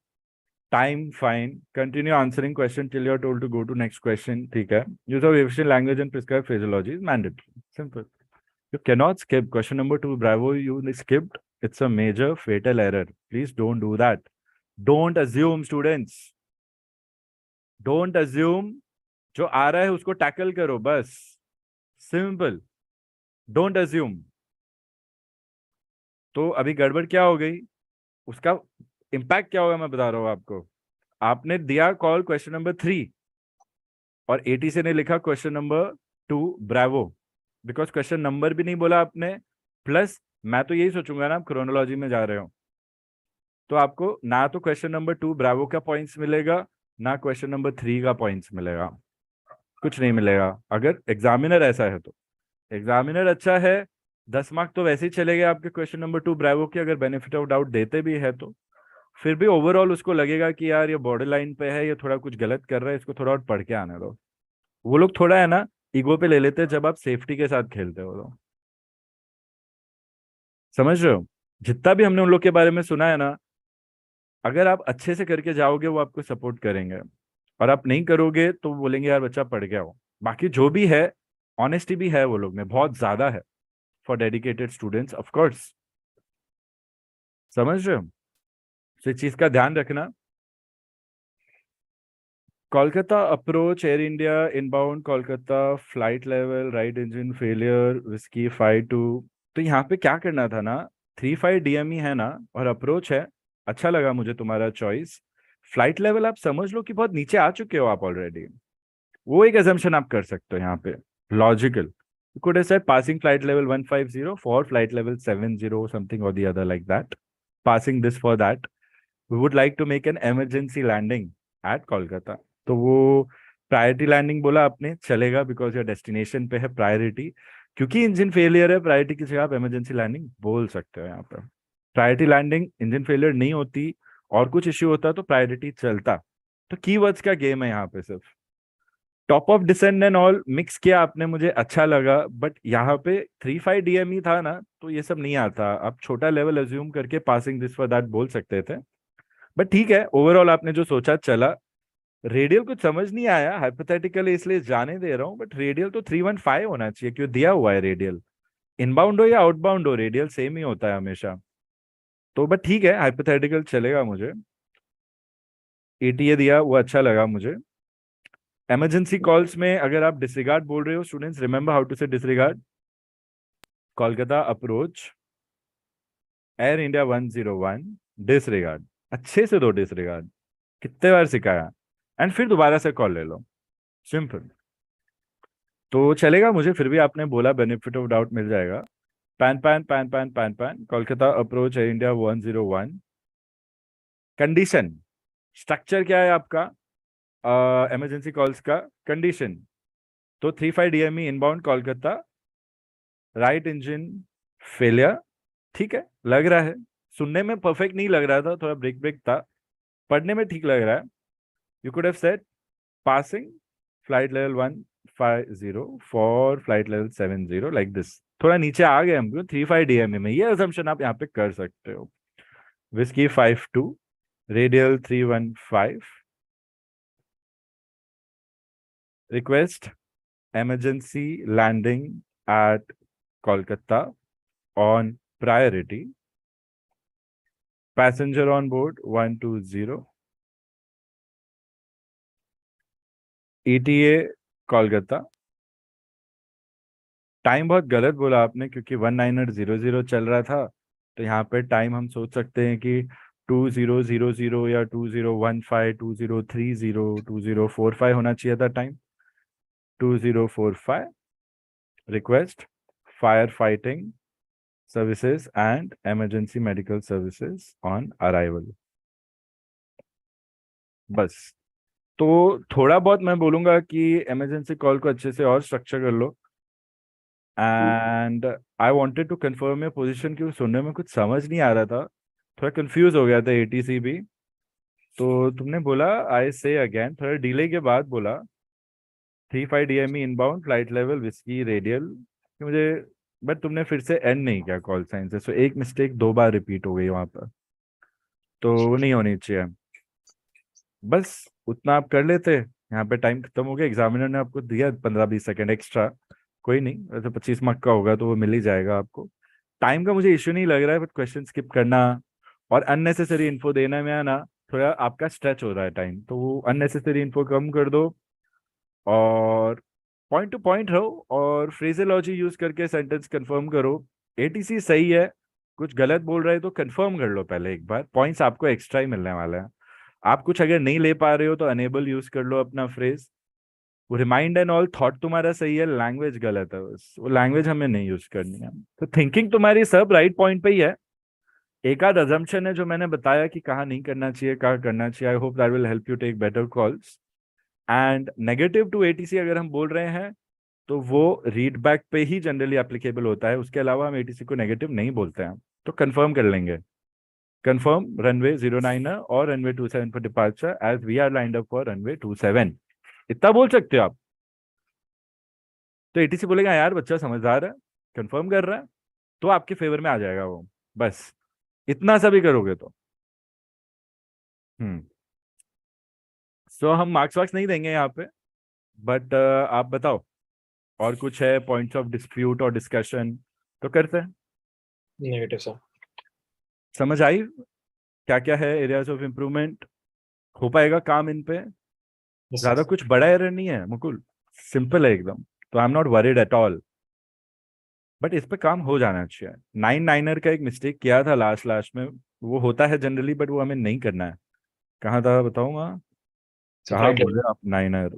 Time, fine. Continue answering question till you're told to go to next question. ठीक है. Use of efficient language and prescribed phraseology is mandatory. Simple. You cannot skip question number 2. Bravo, you skipped. It's a major fatal error. Please don't do that. Don't assume, students. Don't assume. जो आ रहा है उसको tackle करो बस. Simple. Don't assume. तो अभी गड़बड़ क्या हो गई, उसका इम्पैक्ट क्या होगा मैं बता रहा हूं आपको. आपने दिया कॉल क्वेश्चन नंबर 3 और एटीसी ने लिखा question number 2 Bravo, because question number भी नहीं बोला आपने. प्लस मैं तो यही सोचूंगा ना आप क्रोनोलॉजी में जा रहे हो, तो आपको ना तो क्वेश्चन नंबर 2 ब्रावो का पॉइंट्स मिलेगा, ना क्वेश्चन नंबर 3 का पॉइंट्स मिलेगा, कुछ नहीं मिलेगा. अगर एग्जामिनर ऐसा है तो एग्जामिनर अच्छा है, 10 मार्क तो वैसे ही चले गए आपके क्वेश्चन नंबर 2 ब्रावो के. अगर बेनिफिट ऑफ डाउट देते भी है तो फिर भी ओवरऑल उसको लगेगा कि यार ये बॉर्डर लाइन पे है, ये थोड़ा कुछ गलत कर रहा है, इसको थोड़ा और पढ़ के आने दो. वो लोग थोड़ा है ना ईगो पे ले लेते हैं जब आप सेफ्टी के साथ खेलते हो. तो समझ रहे हो? जितना भी हमने उन लोग के बारे में सुना है ना, अगर आप अच्छे से करके जाओगे वो आपको सपोर्ट करेंगे, और आप नहीं करोगे तो बोलेंगे यार बच्चा पढ़ गया हो. बाकी जो भी है ऑनेस्टी भी है वो लोग में बहुत ज्यादा है for dedicated students of course. समझ रहे हो? तो इस चीज का ध्यान रखना। Kolkata approach air India inbound Kolkata flight level right engine failure whisky 52। तो यहाँ पे क्या करना था ना, 35 DME है ना और अप्रोच है। अच्छा लगा मुझे तुम्हारा चॉइस। फ्लाइट लेवल आप समझ लो कि बहुत नीचे आ चुके हो आप ऑलरेडी। वो एक assumption आप कर सकते हो यहाँ पे, logical. You could have said passing flight level 150 for flight level 70 something or the other like that. Passing this for that. We would like to make an emergency landing at Kolkata. तो वो priority landing बोला आपने, चलेगा because your destination पे है priority. क्योंकि engine failure है priority की जगह आप इमरजेंसी लैंडिंग बोल सकते हो यहाँ पर। प्रायोरिटी लैंडिंग इंजन फेलियर नहीं होती और कुछ इश्यू होता तो प्रायोरिटी चलता। तो कीवर्ड्स का गेम है यहाँ पे सिर्फ। Top of descend and all mix किया आपने, मुझे अच्छा लगा। बट यहाँ पे 35 DME था ना तो ये सब नहीं आता। आप छोटा लेवल अज्यूम करके पासिंग दिस फॉर दैट बोल सकते थे। बट ठीक है, ओवरऑल आपने जो सोचा चला। रेडियल कुछ समझ नहीं आया हाइपोथेटिकल, इसलिए जाने दे रहा हूँ। बट रेडियल तो 315 होना चाहिए, क्यों दिया हुआ है रेडियल। इनबाउंड हो या आउटबाउंड हो रेडियल सेम ही होता है हमेशा। तो बट ठीक है, हाइपोथेटिकल चलेगा मुझे। ETA दिया वो अच्छा लगा मुझे। इमरजेंसी कॉल्स में अगर आप डिसरिगार्ड बोल रहे हो, स्टूडेंट्स रिमेंबर हाउ टू से disregard. Kolkata approach air India 101 disregard. अच्छे से दो डिसरिगार्ड, कितने बार सिखाया। एंड फिर दोबारा से कॉल ले लो, सिंपल। तो चलेगा मुझे, फिर भी आपने बोला बेनिफिट ऑफ डाउट मिल जाएगा। Pan pan pan pan pan pan Kolkata approach air India 101। Condition structure क्या है आपका इमरजेंसी कॉल्स का कंडीशन? तो 35 DME inbound Kolkata right engine failure. ठीक है, लग रहा है। सुनने में परफेक्ट नहीं लग रहा था, थोड़ा ब्रेक ब्रेक था। पढ़ने में ठीक लग रहा है। You could have said passing flight level 150 for flight level 70 like this. थोड़ा नीचे आ गए हम 35 DME में, ये assumption आप यहाँ पे कर सकते हो। Whisky 52 radial 315 request emergency landing at Kolkata on priority. Passenger on board 120. ETA Kolkata. Time बहुत गलत बोला आपने, क्योंकि 1900 चल रहा था। तो यहाँ पे टाइम हम सोच सकते हैं कि 2000 या 2015 2030 2045 होना चाहिए था time. 2045 request fire fighting services and emergency medical services on arrival। बस। तो थोड़ा बहुत मैं बोलूंगा कि इमरजेंसी कॉल को अच्छे से और स्ट्रक्चर कर लो। And I wanted to confirm your position, क्योंकि सुनने में कुछ समझ नहीं आ रहा था, थोड़ा कंफ्यूज हो गया था ATC भी। तो तुमने बोला आई से अगेन, थोड़ा डिले के बाद बोला 35 DME inbound flight level whisky radial मुझे। बट तुमने फिर से एंड नहीं किया कॉल साइन से, सो एक मिस्टेक 2 बार रिपीट हो गई वहां पर। तो वो नहीं होनी चाहिए। बस उतना आप कर लेते। यहाँ पे टाइम खत्म हो गया, एग्जामिनर ने आपको दिया 15-20 सेकेंड एक्स्ट्रा। कोई नहीं, वैसे 25 मार्क का होगा तो वो मिल ही जाएगा आपको। टाइम का मुझे इश्यू नहीं लग रहा है, बट क्वेश्चन स्किप करना और अननेसेसरी इन्फो देने में आना, थोड़ा आपका स्ट्रेच हो रहा है टाइम, तो वो अननेसेसरी इन्फो कम कर दो। और पॉइंट टू पॉइंट रहो और फ्रेजोलॉजी यूज करके सेंटेंस कंफर्म करो। ATC सही है, कुछ गलत बोल रहे हो तो कंफर्म कर लो पहले एक बार, पॉइंट्स आपको एक्स्ट्रा ही मिलने वाला है। आप कुछ अगर नहीं ले पा रहे हो तो अनेबल यूज कर लो अपना फ्रेज। वो रिमाइंड एंड ऑल थॉट तुम्हारा सही है, लैंग्वेज गलत है, बस वो लैंग्वेज हमें नहीं यूज करनी है। तो थिंकिंग तुम्हारी सब राइट पॉइंट पे ही है। एक आध अजम्पशन है जो मैंने बताया कि कहाँ नहीं करना चाहिए, कहाँ करना चाहिए। I hope that will help you take better calls. And negative to ATC अगर हम बोल रहे हैं तो वो रीड बैक पे ही जनरली एप्लीकेबल होता है, उसके अलावा हम ATC को नेगेटिव नहीं बोलते हैं। तो कंफर्म कर लेंगे, कंफर्म रनवे 09 और runway 27 for departure as we are lined up for runway 27। इतना बोल सकते हो आप। तो ATC बोलेगा यार बच्चा समझदार है, कंफर्म कर रहा है, तो आपके फेवर में आ जाएगा वो। बस इतना सा भी करोगे तो सो हम मार्क्स वार्क्स नहीं देंगे यहाँ पे। बट आप बताओ, और कुछ है पॉइंट्स ऑफ डिस्प्यूट और डिस्कशन तो करते हैं। Negative sir. समझ आई क्या क्या है एरियाज ऑफ इम्प्रूवमेंट? हो पाएगा काम इन पे? Yes, ज्यादा yes. कुछ बड़ा एरर नहीं है मुकुल, सिंपल है एकदम, तो आई am not worried at all. But इस पे काम हो जाना चाहिए। 9 का एक मिस्टेक किया था लास्ट लास्ट में, वो होता है जनरली, बट वो हमें नहीं करना है। कहाँ था बताऊंगा? So कहाँ flight level, बोले आप 9?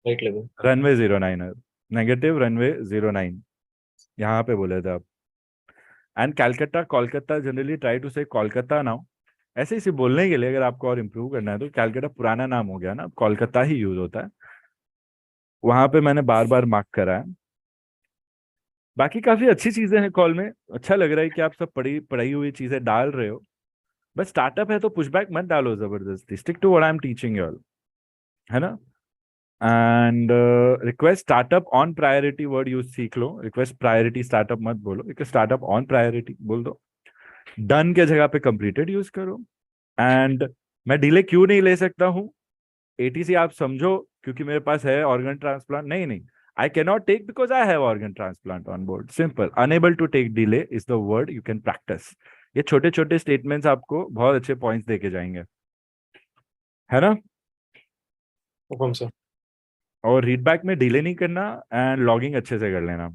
flight level. Runway 09, negative runway 09, यहाँ पे बोले थे आप। And Calcutta Kolkata, generally try to say Kolkata now, ऐसे इसे बोलने के लिए अगर आपको और इम्प्रूव करना है तो कैलकाटा पुराना नाम हो गया ना, कोलकाता ही यूज होता है। वहां पे मैंने बार बार मार्क करा है। बाकी काफी अच्छी चीजें हैं कॉल में, अच्छा लग रहा है कि आप सब पढ़ी पढ़ाई हुई चीजें डाल रहे हो। बस स्टार्टअप है तो पुशबैक मत डालो जबरदस्ती, stick to what I am teaching you all, है ना। And request startup on priority word use सीख लो, रिक्वेस्ट प्रायोरिटी स्टार्टअप मत बोलो, रिक्वेस्ट स्टार्टअप ऑन प्रायोरिटी बोल दो। डन के जगह पे कंप्लीटेड यूज करो। एंड मैं डिले क्यों नहीं ले सकता हूँ, एटीसी आप समझो, क्योंकि मेरे पास है ऑर्गन ट्रांसप्लांट, नहीं नहीं, I can not take because I have organ transplant on board, simple. Unable to take delay is the word you can practice. ये छोटे छोटे स्टेटमेंट्स आपको बहुत अच्छे पॉइंट्स देके जाएंगे, है ना। हुकुम सर. और रीडबैक में डिले नहीं करना, एंड लॉगिंग अच्छे से कर लेना।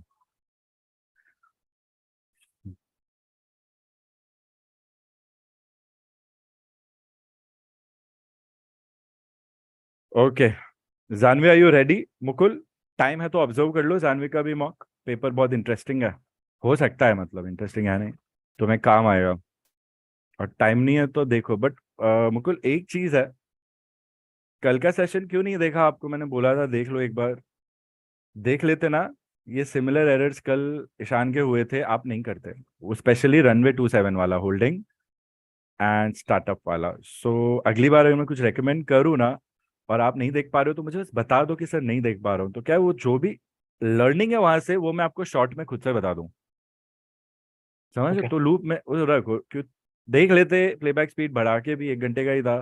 Okay Janvi, are you ready? Mukul time है तो ऑब्जर्व कर लो जानवी का भी मॉक पेपर, बहुत इंटरेस्टिंग है, हो सकता है, मतलब इंटरेस्टिंग है नहीं, तुम्हें काम आएगा। और टाइम नहीं है तो देखो, बट मुकुल एक चीज है, कल का सेशन क्यों नहीं देखा आपको, मैंने बोला था देख लो एक बार, देख लेते ना। ये सिमिलर एरर्स कल ईशान के हुए थे, आप नहीं करते, वो स्पेशली रनवे 27 वाला होल्डिंग एंड स्टार्टअप वाला। सो अगली बार अगर मैं कुछ रेकमेंड करूँ ना और आप नहीं देख पा रहे हो तो मुझे बस बता दो कि सर नहीं देख पा रहा हूँ, तो क्या वो जो भी लर्निंग है वहां से वो मैं आपको शॉर्ट में खुद से बता दूं, समझ? Okay. तो लूप में वो रखो, क्यों देख लेते, प्लेबैक स्पीड बढ़ा के भी 1 घंटे का ही था,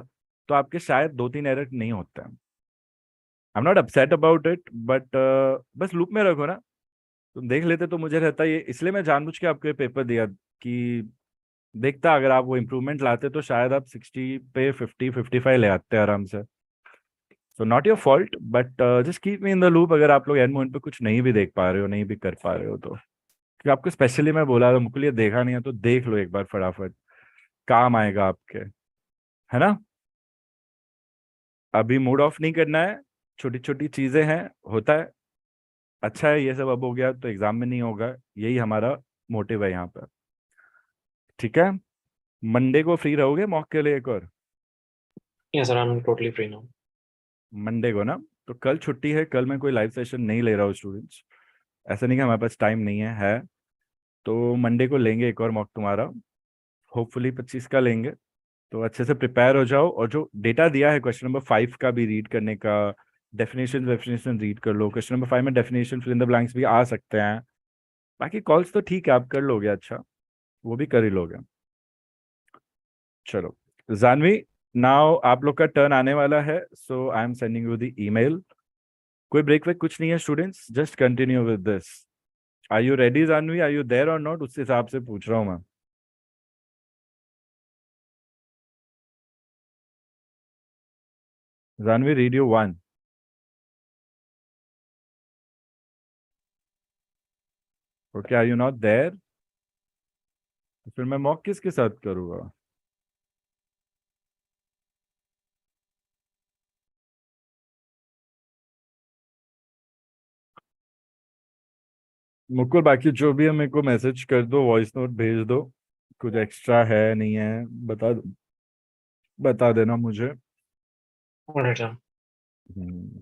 तो आपके शायद 2-3 एरर नहीं होते हैं। आई am not upset about it, but बस लूप में रखो ना। तुम देख लेते तो मुझे रहता ये, इसलिए मैं जानबूझ के आपको पेपर दिया कि देखता अगर आप वो इम्प्रूवमेंट लाते तो शायद आप 60 पे 50-55 ले आते आराम से। So not your fault, but just keep me in the loop अगर आप लोग एंड मोमेंट पे कुछ नहीं भी देख पा रहे हो, नहीं भी कर पा रहे हो तो। क्योंकि आपको स्पेशली मैं बोला था मुकुल, ये देखा नहीं है तो देख लो एक बार फटाफट, काम आएगा आपके, है ना। अभी मूड ऑफ नहीं करना है, छोटी छोटी चीजें हैं, होता है, अच्छा है ये सब अब हो गया तो एग्जाम में नहीं होगा, यही हमारा मोटिव है यहाँ पर, ठीक है। मंडे को फ्री रहोगे मॉक के लिए एक और? Yes, sir. I'm totally free now. Monday को ना, तो कल छुट्टी है, कल मैं कोई लाइव सेशन नहीं ले रहा हूँ स्टूडेंट्स, ऐसा नहीं कि हमारे पास टाइम नहीं है, तो मंडे को लेंगे एक और मॉक तुम्हारा, होपफुली 25 का लेंगे। तो अच्छे से प्रिपेयर हो जाओ, और जो डेटा दिया है क्वेश्चन नंबर 5 का भी रीड करने का, डेफिनेशन रीड कर लो, क्वेश्चन नंबर 5 में definition fill in the blanks भी आ सकते हैं। बाकी कॉल्स तो ठीक है आप कर लोगे, अच्छा वो भी कर ही लोगे। चलो जानवी, नाउ आप लोग का टर्न आने वाला है, so I am sending you the email. कोई ब्रेक वेक कुछ नहीं है students, just continue with this. Are you ready Janvi, are you there और नॉट, उस हिसाब से पूछ रहा हूँ मैं। Janvi read you 1। Okay are you not there, तो फिर मैं मॉक किसके साथ करूँगा? मुकुल बाकी जो भी है मेरे को मैसेज कर दो, वॉइस नोट भेज दो, कुछ एक्स्ट्रा है नहीं है बता देना मुझे। All right, sir. हम्म,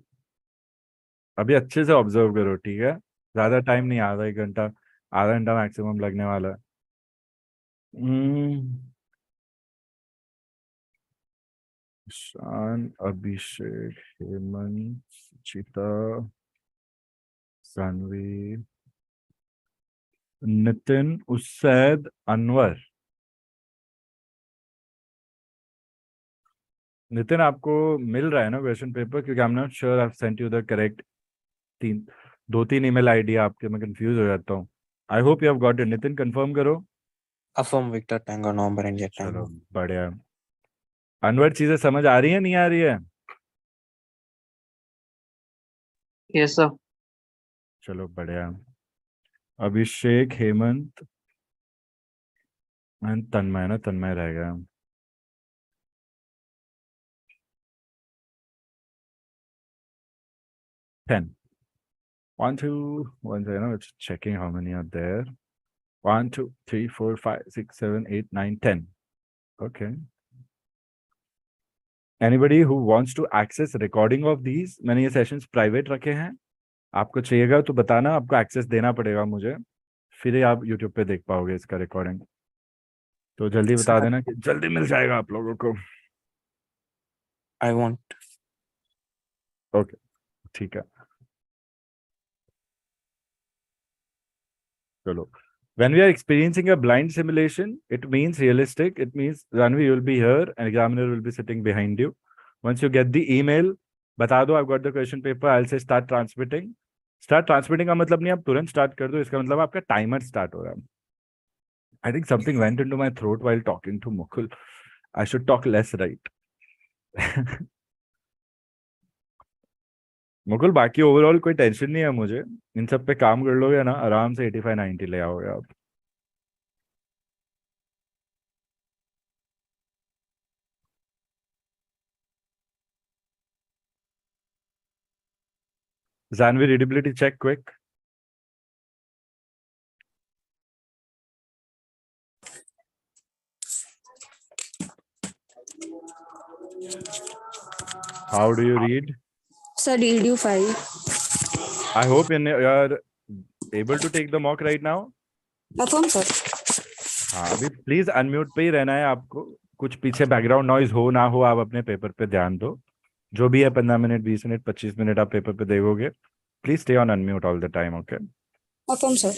अभी अच्छे से ऑब्जर्व करो, ठीक है, ज्यादा टाइम नहीं, आधा 1 घंटा, आधा घंटा मैक्सिमम लगने वाला है। हम्म, शान, अभिषेक, हेमंत, चिता, सानवी, नितिन, उसैद, अनवर। नितिन आपको मिल रहा है ना क्वेश्चन पेपर? क्योंकि आई am not sure I sent you the correct, तीन 2-3 ईमेल आईडी आपके, मैं कंफ्यूज हो जाता हूँ। I hope you have got it. Nitin confirm करो। Affirm Victor Tango November India चलो Tango. बढ़िया। अनवर चीजें समझ आ रही है नहीं आ रही है? Yes, sir. चलो बढ़िया। अभिषेक, हेमंत एंड तन्मय ना, तन्मय रह गया। Ten. 1, 2, 1 second. It's checking how many are there. 1, 2, 3, 4, 5, 6, 7, 8, 9, 10. Okay. Anybody who wants to access recording of these, मैंने ये sessions private रखे हैं। आपको चाहिएगा तो बताना, आपको access देना पड़ेगा मुझे, फिर ही आप YouTube पे देख पाओगे इसका recording। तो जल्दी बता देना कि जल्दी मिल जाएगा आप लोगों को। I want. Okay, ठीक है। चलो। When we are experiencing a blind simulation, it means realistic. It means Ranvi, you will be here, and examiner will be sitting behind you. Once you get the email, बता दो I've got the question paper. I'll say start transmitting. Start transmitting का मतलब नहीं आप तुरंत start कर दो, इसका मतलब आपका timer start हो रहा है। I think something went into my throat while talking to Mukul. I should talk less, right? Mukul, बाकी ओवरऑल कोई टेंशन नहीं है मुझे। इन सब पे काम कर लोगे ना, आराम से 85-90 ले आओगे आप। Zanvi, readability check quick. How do you read? Sir, read you 5. I hope you are able to take the mock right now. Affirm, sir. हाँ, अभी प्लीज अनम्यूट पे ही रहना है आपको। कुछ पीछे बैकग्राउंड नॉइज हो ना हो, आप अपने पेपर पे ध्यान दो। जो भी है 15 मिनट, 20 मिनट, 25 मिनट आप पेपर पे देखोगे, please stay on unmute all the time. Okay? Affirm, sir.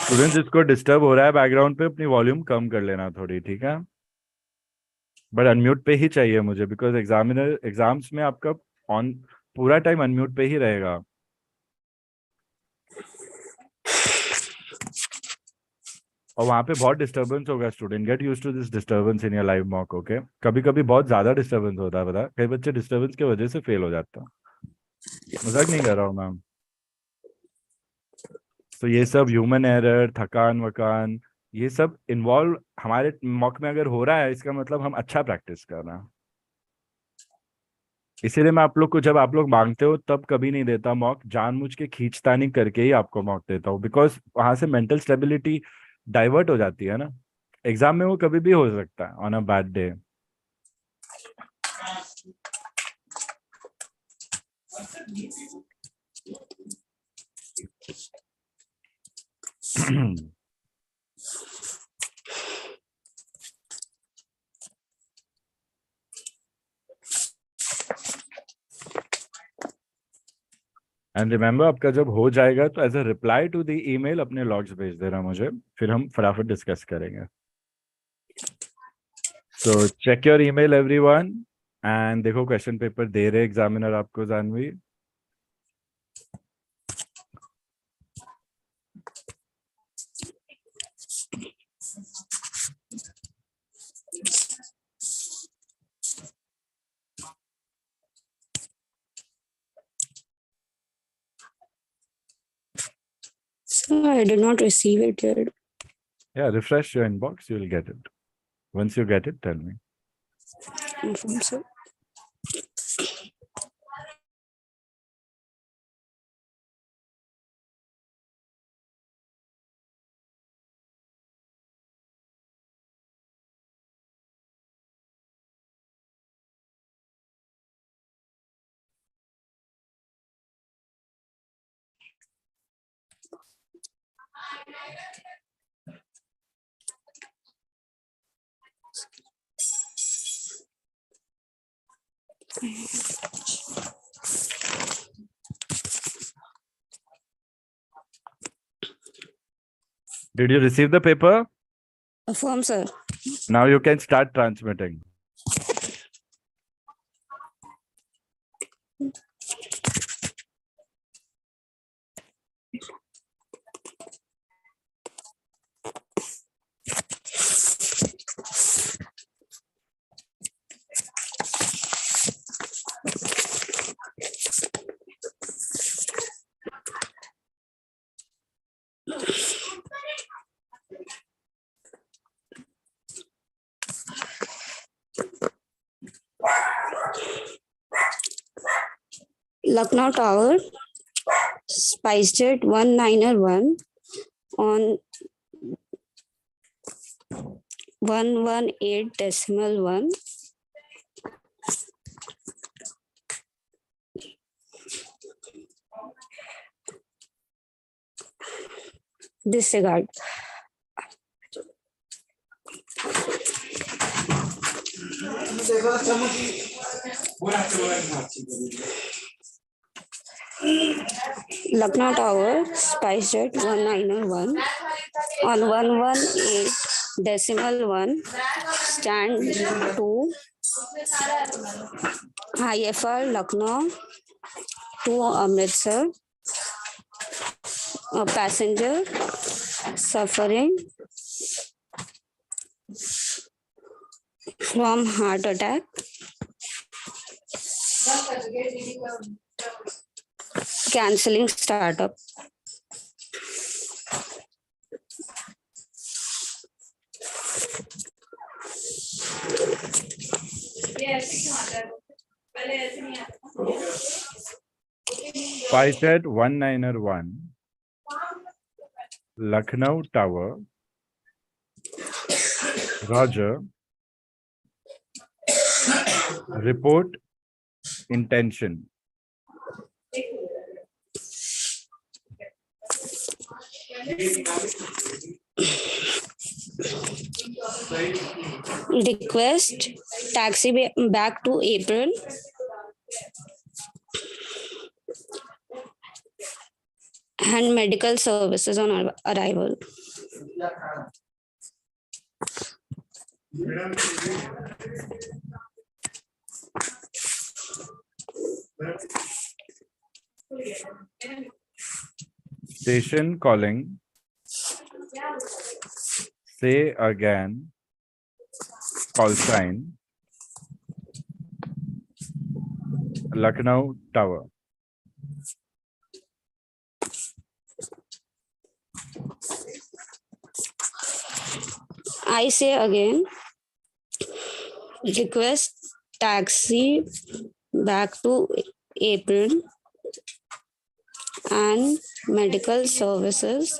Students, जिसको डिस्टर्ब हो रहा है बैकग्राउंड पे, अपनी वॉल्यूम कम कर लेना थोड़ी, ठीक है? बट अनम्यूट पे ही चाहिए मुझे, बिकॉज एग्जाम्स में आपका ऑन पूरा टाइम अनम्यूट पे ही रहेगा। और वहां पे बहुत डिस्टर्बेंस होगा। Student, get used to this disturbance in your live mock. Okay? कभी कभी बहुत ज्यादा डिस्टर्बेंस होता है, पता? कई बच्चे डिस्टर्बेंस की वजह से फेल हो जाते हैं। मजाक नहीं कर रहा हूँ मैम। तो ये सब ह्यूमन एरर, थकान वकान, ये सब इन्वॉल्व हमारे मॉक में अगर हो रहा है, इसका मतलब हम अच्छा प्रैक्टिस कर रहे हैं। इसीलिए मैं आप लोग को, जब आप लोग मांगते हो तब कभी नहीं देता मॉक, जानबूझ के खींचतानी करके ही आपको मॉक देता हूँ, बिकॉज वहां से मेंटल स्टेबिलिटी डाइवर्ट हो जाती है ना। एग्जाम में वो कभी भी हो सकता है, on a bad day. And remember, आपका जब हो जाएगा तो as a reply to the email अपने लॉग्स भेज देना मुझे, फिर हम फटाफट डिस्कस करेंगे। So check your email everyone, and देखो क्वेश्चन पेपर दे रहे एग्जामिनर आपको, Janvi. Sir, I did not receive it yet. Yeah, refresh your inbox, you will get it. Once you get it, tell me. Affirm, sir. Did you receive the paper? Affirm, sir. Now you can start transmitting. Lucknow Tower, SpiceJet 191 on 118.1. Disregard. Lucknow Tower, SpiceJet 191 on 118.1 stand 2 IFR Lucknow to Amritsar. A passenger suffering from heart attack. Canceling startup. SpiceJet 191, Lucknow Tower, Roger. Report intention. Request taxi back to April. And medical services on arrival. Station calling. Say again. Call sign. Lucknow Tower. I say again, request taxi back to April and medical services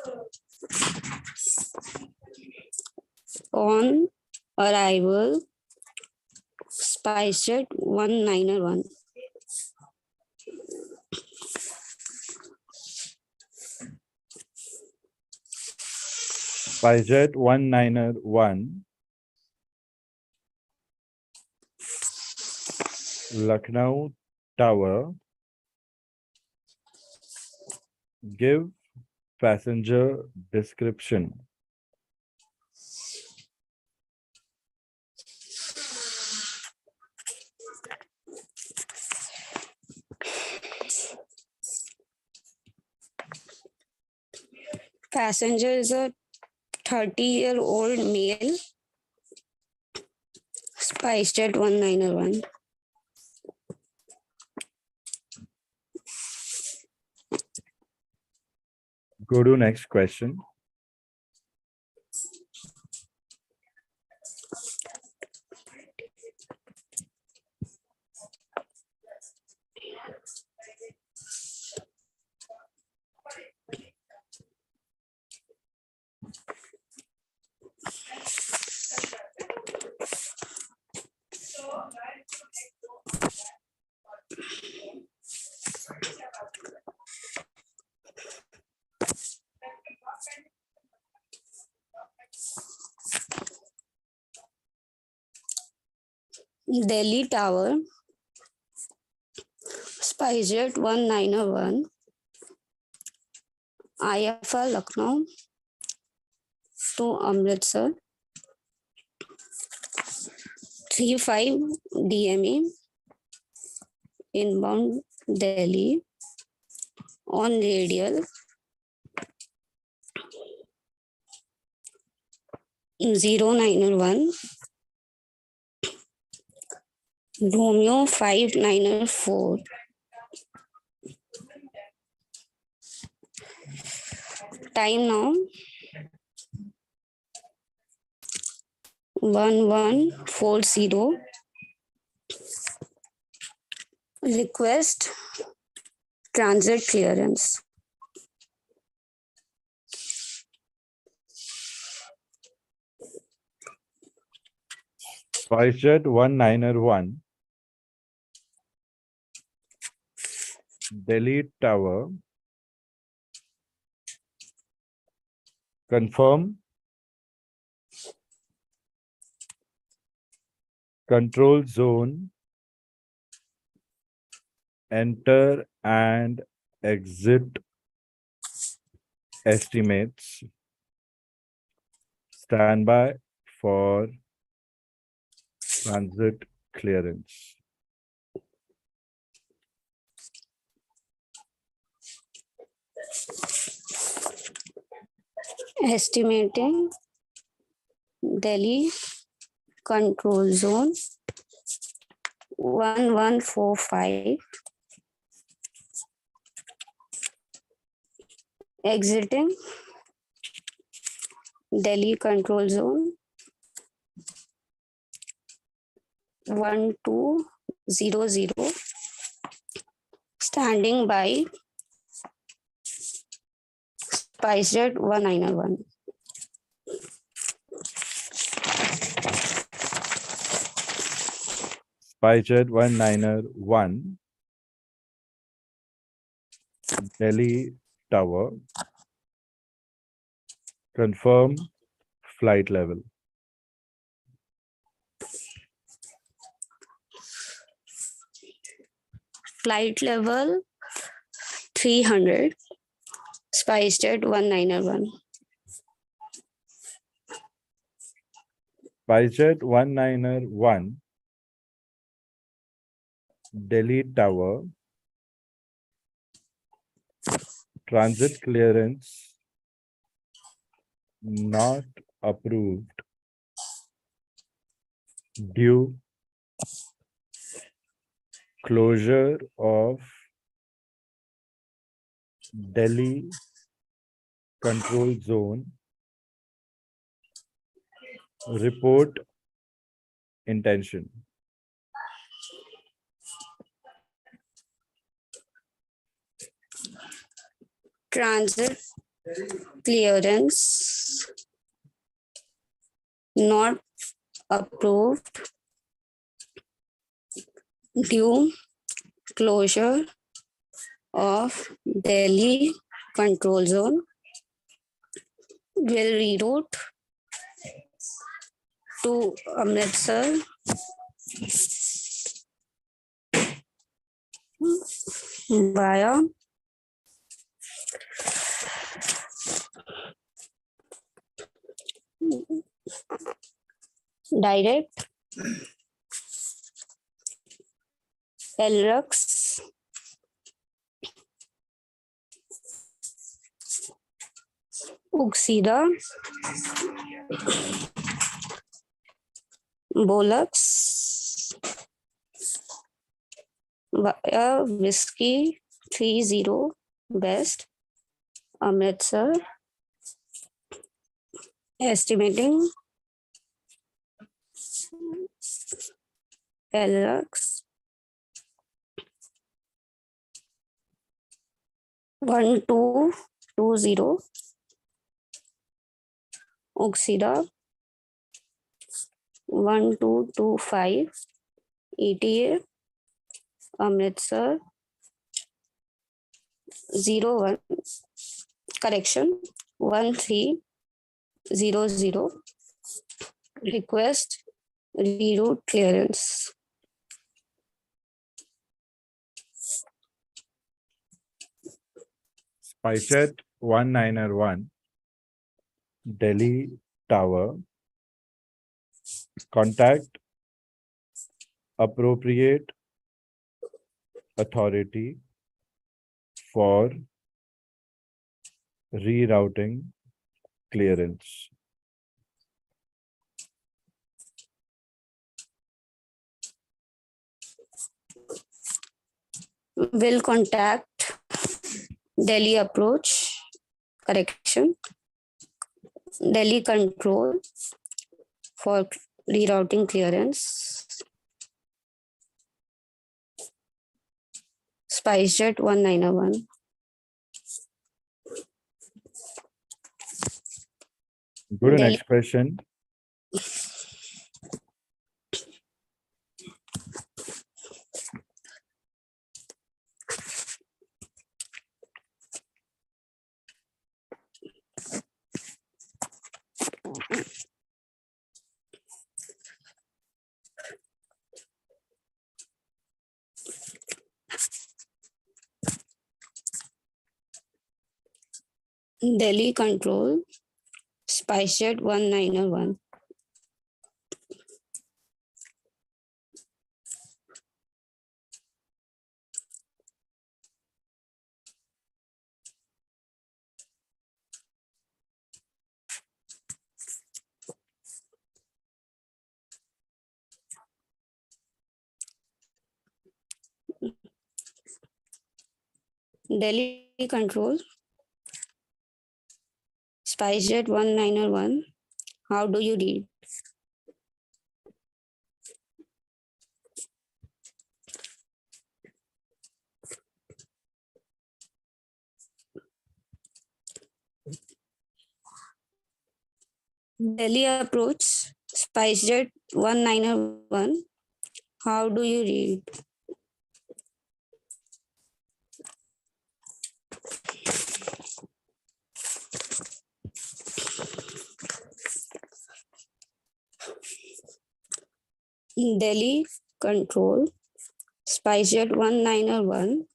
on arrival, SpiceJet 191. SpiceJet 191, Lucknow Tower. Give passenger description. Passenger is a 30-year-old male, SpiceJet 191. Go to next question. Delhi Tower, SpiceJet 191, IFR Lucknow to Amritsar, 35 DME, inbound Delhi, on radial 0901 Romeo 5904 time now 1140 request transit clearance. SpiceJet 1901 Delhi Tower. Confirm. Control zone. Enter and exit estimates. Standby for transit clearance. Estimating Delhi control zone 1145 exiting Delhi control zone 1200 standing by SpiceJet 1901. SpiceJet 1901 Delhi Tower. Confirm flight level. Flight level 300 SpiceJet 1901. SpiceJet 1901 Delhi Tower. Transit clearance not approved due closure of Delhi control zone. Report intention. Transit clearance not approved due closure of Delhi control zone. Will reroute to Amritsar via direct L22 Uxida Bollocks via Whiskey 30 West Amritsar. Estimating LX 1220 Uxida 1225 ETA Amritsar 01 correction 1300 request reroute clearance. SpiceJet 1901 Delhi Tower. Contact appropriate authority for rerouting clearance. will contact Delhi approach, correction, Delhi control for rerouting clearance, SpiceJet 1901. Good an Delhi. expression. Delhi control, SpiceJet 1901. Delhi control, SpiceJet 1901. How do you read? Delhi approach, SpiceJet 1901. How do you read? Delhi control, SpiceJet 1901.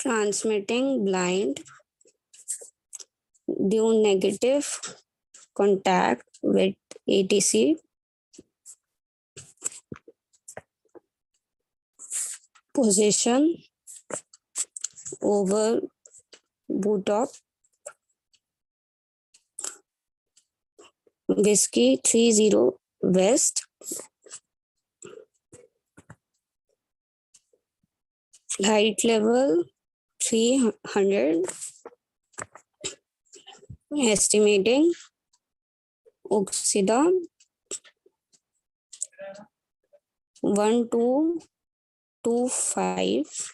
Transmitting blind due negative contact with ATC. Position over boot up. Whiskey 30 West. Flight level 300. Estimating Oxida 1225.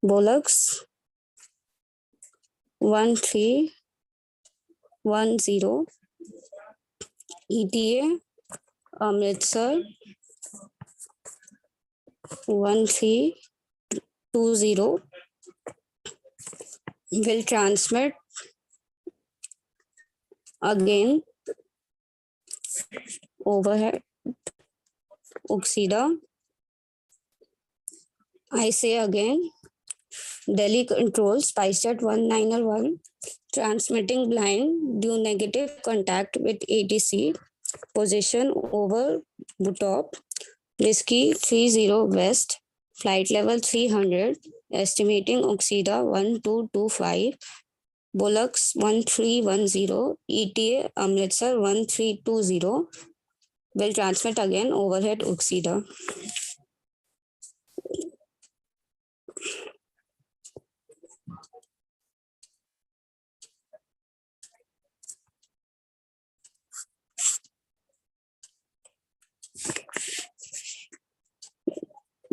Bollocks 1310. ETA Amritsar 1320. Will transmit again overhead Oxida. I say again, Delhi control SpiceJet 1901 transmitting blind due negative contact with ATC. Position over top. Whiskey 30 West. Flight level 300. Estimating Oxida 1225. Bollocks 1310. ETA Amritsar 1320. Will transmit again overhead Oxida.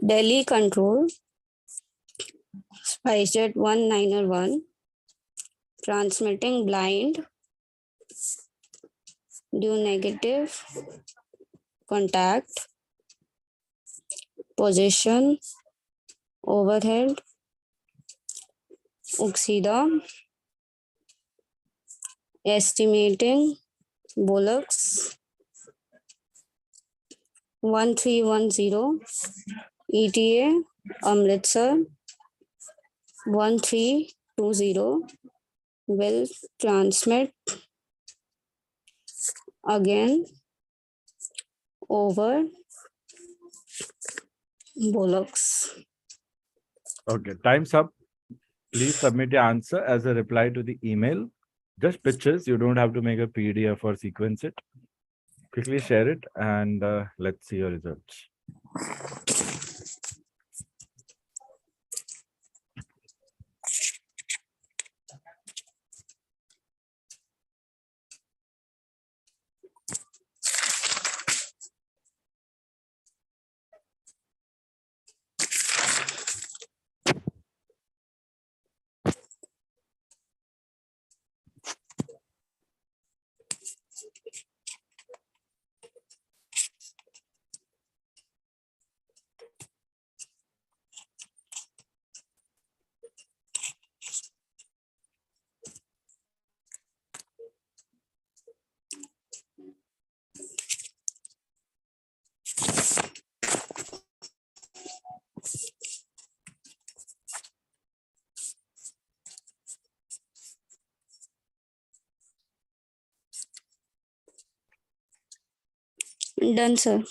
Delhi control SpiceJet 1901 transmitting blind due negative contact. Position overhead Oxida. Estimating Bollocks 1310. ETA Amritsar 1320. Will transmit again over Bollocks. Okay, time's up. Please submit your answer as a reply to the email. Just pictures. You don't have to make a PDF or sequence it. Quickly share it and let's see your results. Done, sir.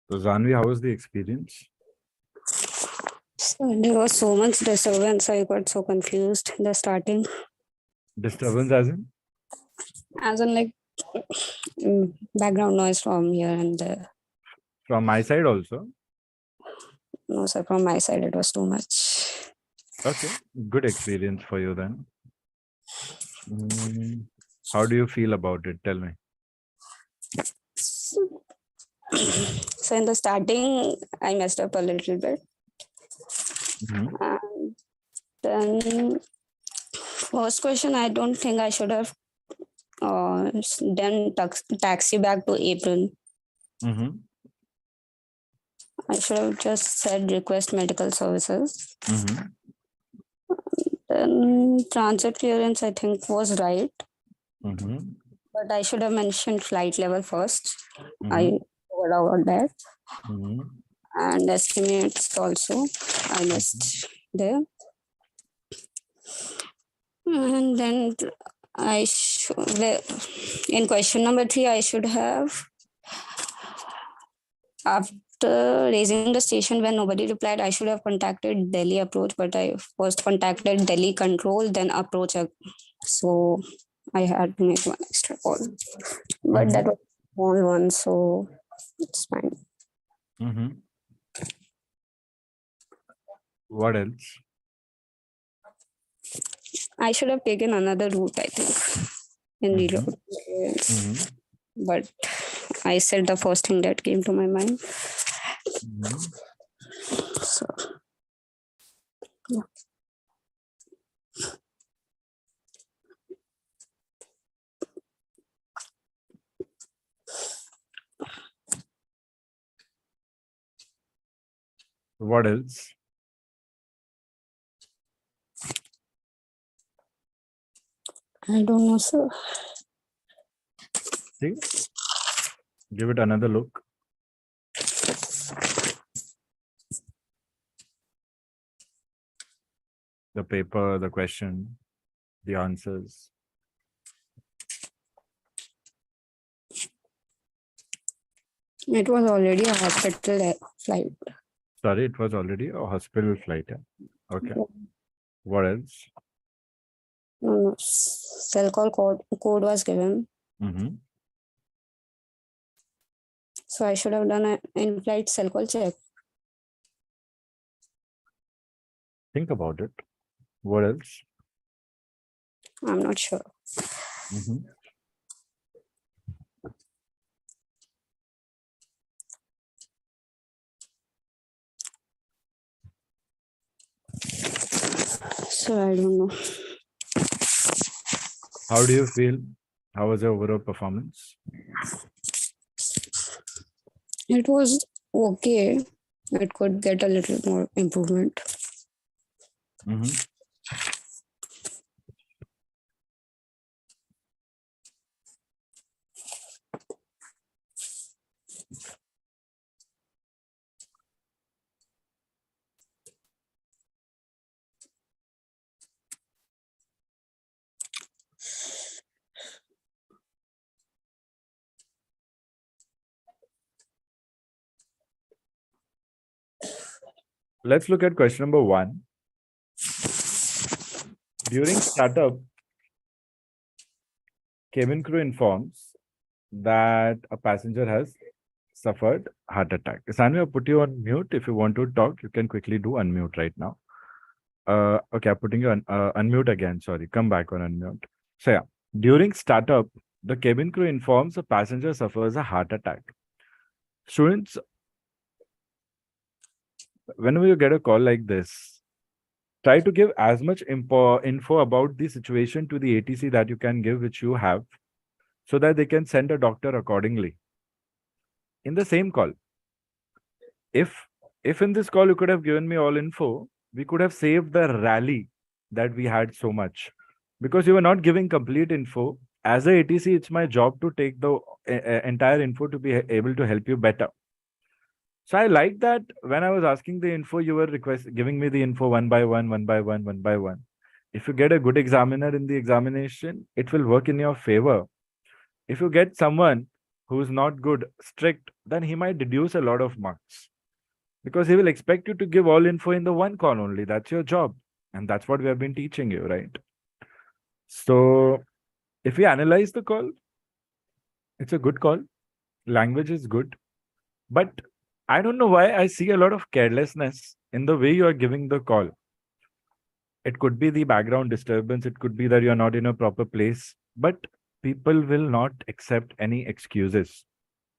So Zanvi, how was the experience? So there was so much disturbance. I got so confused in the starting. Disturbance as in? As in like background noise from here and there. From my side also. No, sir, from my side it was too much. Okay, good experience for you then. How do you feel about it? Tell me. So in the starting, I messed up a little bit. Mhm. And then first question, I don't think I should have done taxi back to April. Mhm. I should have just said request medical services. Mhm. Then transit clearance, I think, was right. Mhm. But I should have mentioned flight level first. I Mhm. forgot about that. Mhm. And estimates also, I missed there. And then in question number 3, I should have, after raising the station when nobody replied, I should have contacted Delhi approach, but I first contacted Delhi control, then approach. So I had to make one extra call. But that was a small one, so it's fine. Mhm. What else? I should have taken another route, I think, in reload. Mhm. But I said the first thing that came to my mind. Mhm. So, yeah. What else? I don't know, sir. See? Give it another look. The paper, the question, the answers. It was already a hospital flight. Sorry, it was already a hospital flight. Yeah? Okay. What else? No, cell call code was given. Mm-hmm. So I should have done an in-flight cell call check. Think about it. What else? I'm not sure. Mm-hmm. So I don't know. How do you feel? How was your overall performance? It was okay. It could get a little more improvement. Mm-hmm. Let's look at question number 1. During startup, cabin crew informs that a passenger has suffered heart attack. Sanvi, I'll put you on mute. If you want to talk, you can quickly do unmute right now. Okay, I'm putting you on unmute again. Sorry, come back on unmute. So yeah, during startup, the cabin crew informs a passenger suffers a heart attack. Students, whenever you get a call like this, try to give as much info about the situation to the ATC that you can give, which you have, so that they can send a doctor accordingly. In the same call, if in this call you could have given me all info, we could have saved the rally that we had so much. Because you were not giving complete info, as a ATC, it's my job to take the entire info to be able to help you better. So I like that when I was asking the info, you were giving me the info one by one, one by one, one by one. If you get a good examiner in the examination, it will work in your favor. If you get someone who's not good, strict, then he might deduce a lot of marks because he will expect you to give all info in the one call only. That's your job. And that's what we have been teaching you, right? So if we analyze the call, it's a good call. Language is good. But I don't know why I see a lot of carelessness in the way you are giving the call. It could be the background disturbance. It could be that you're not in a proper place. But people will not accept any excuses.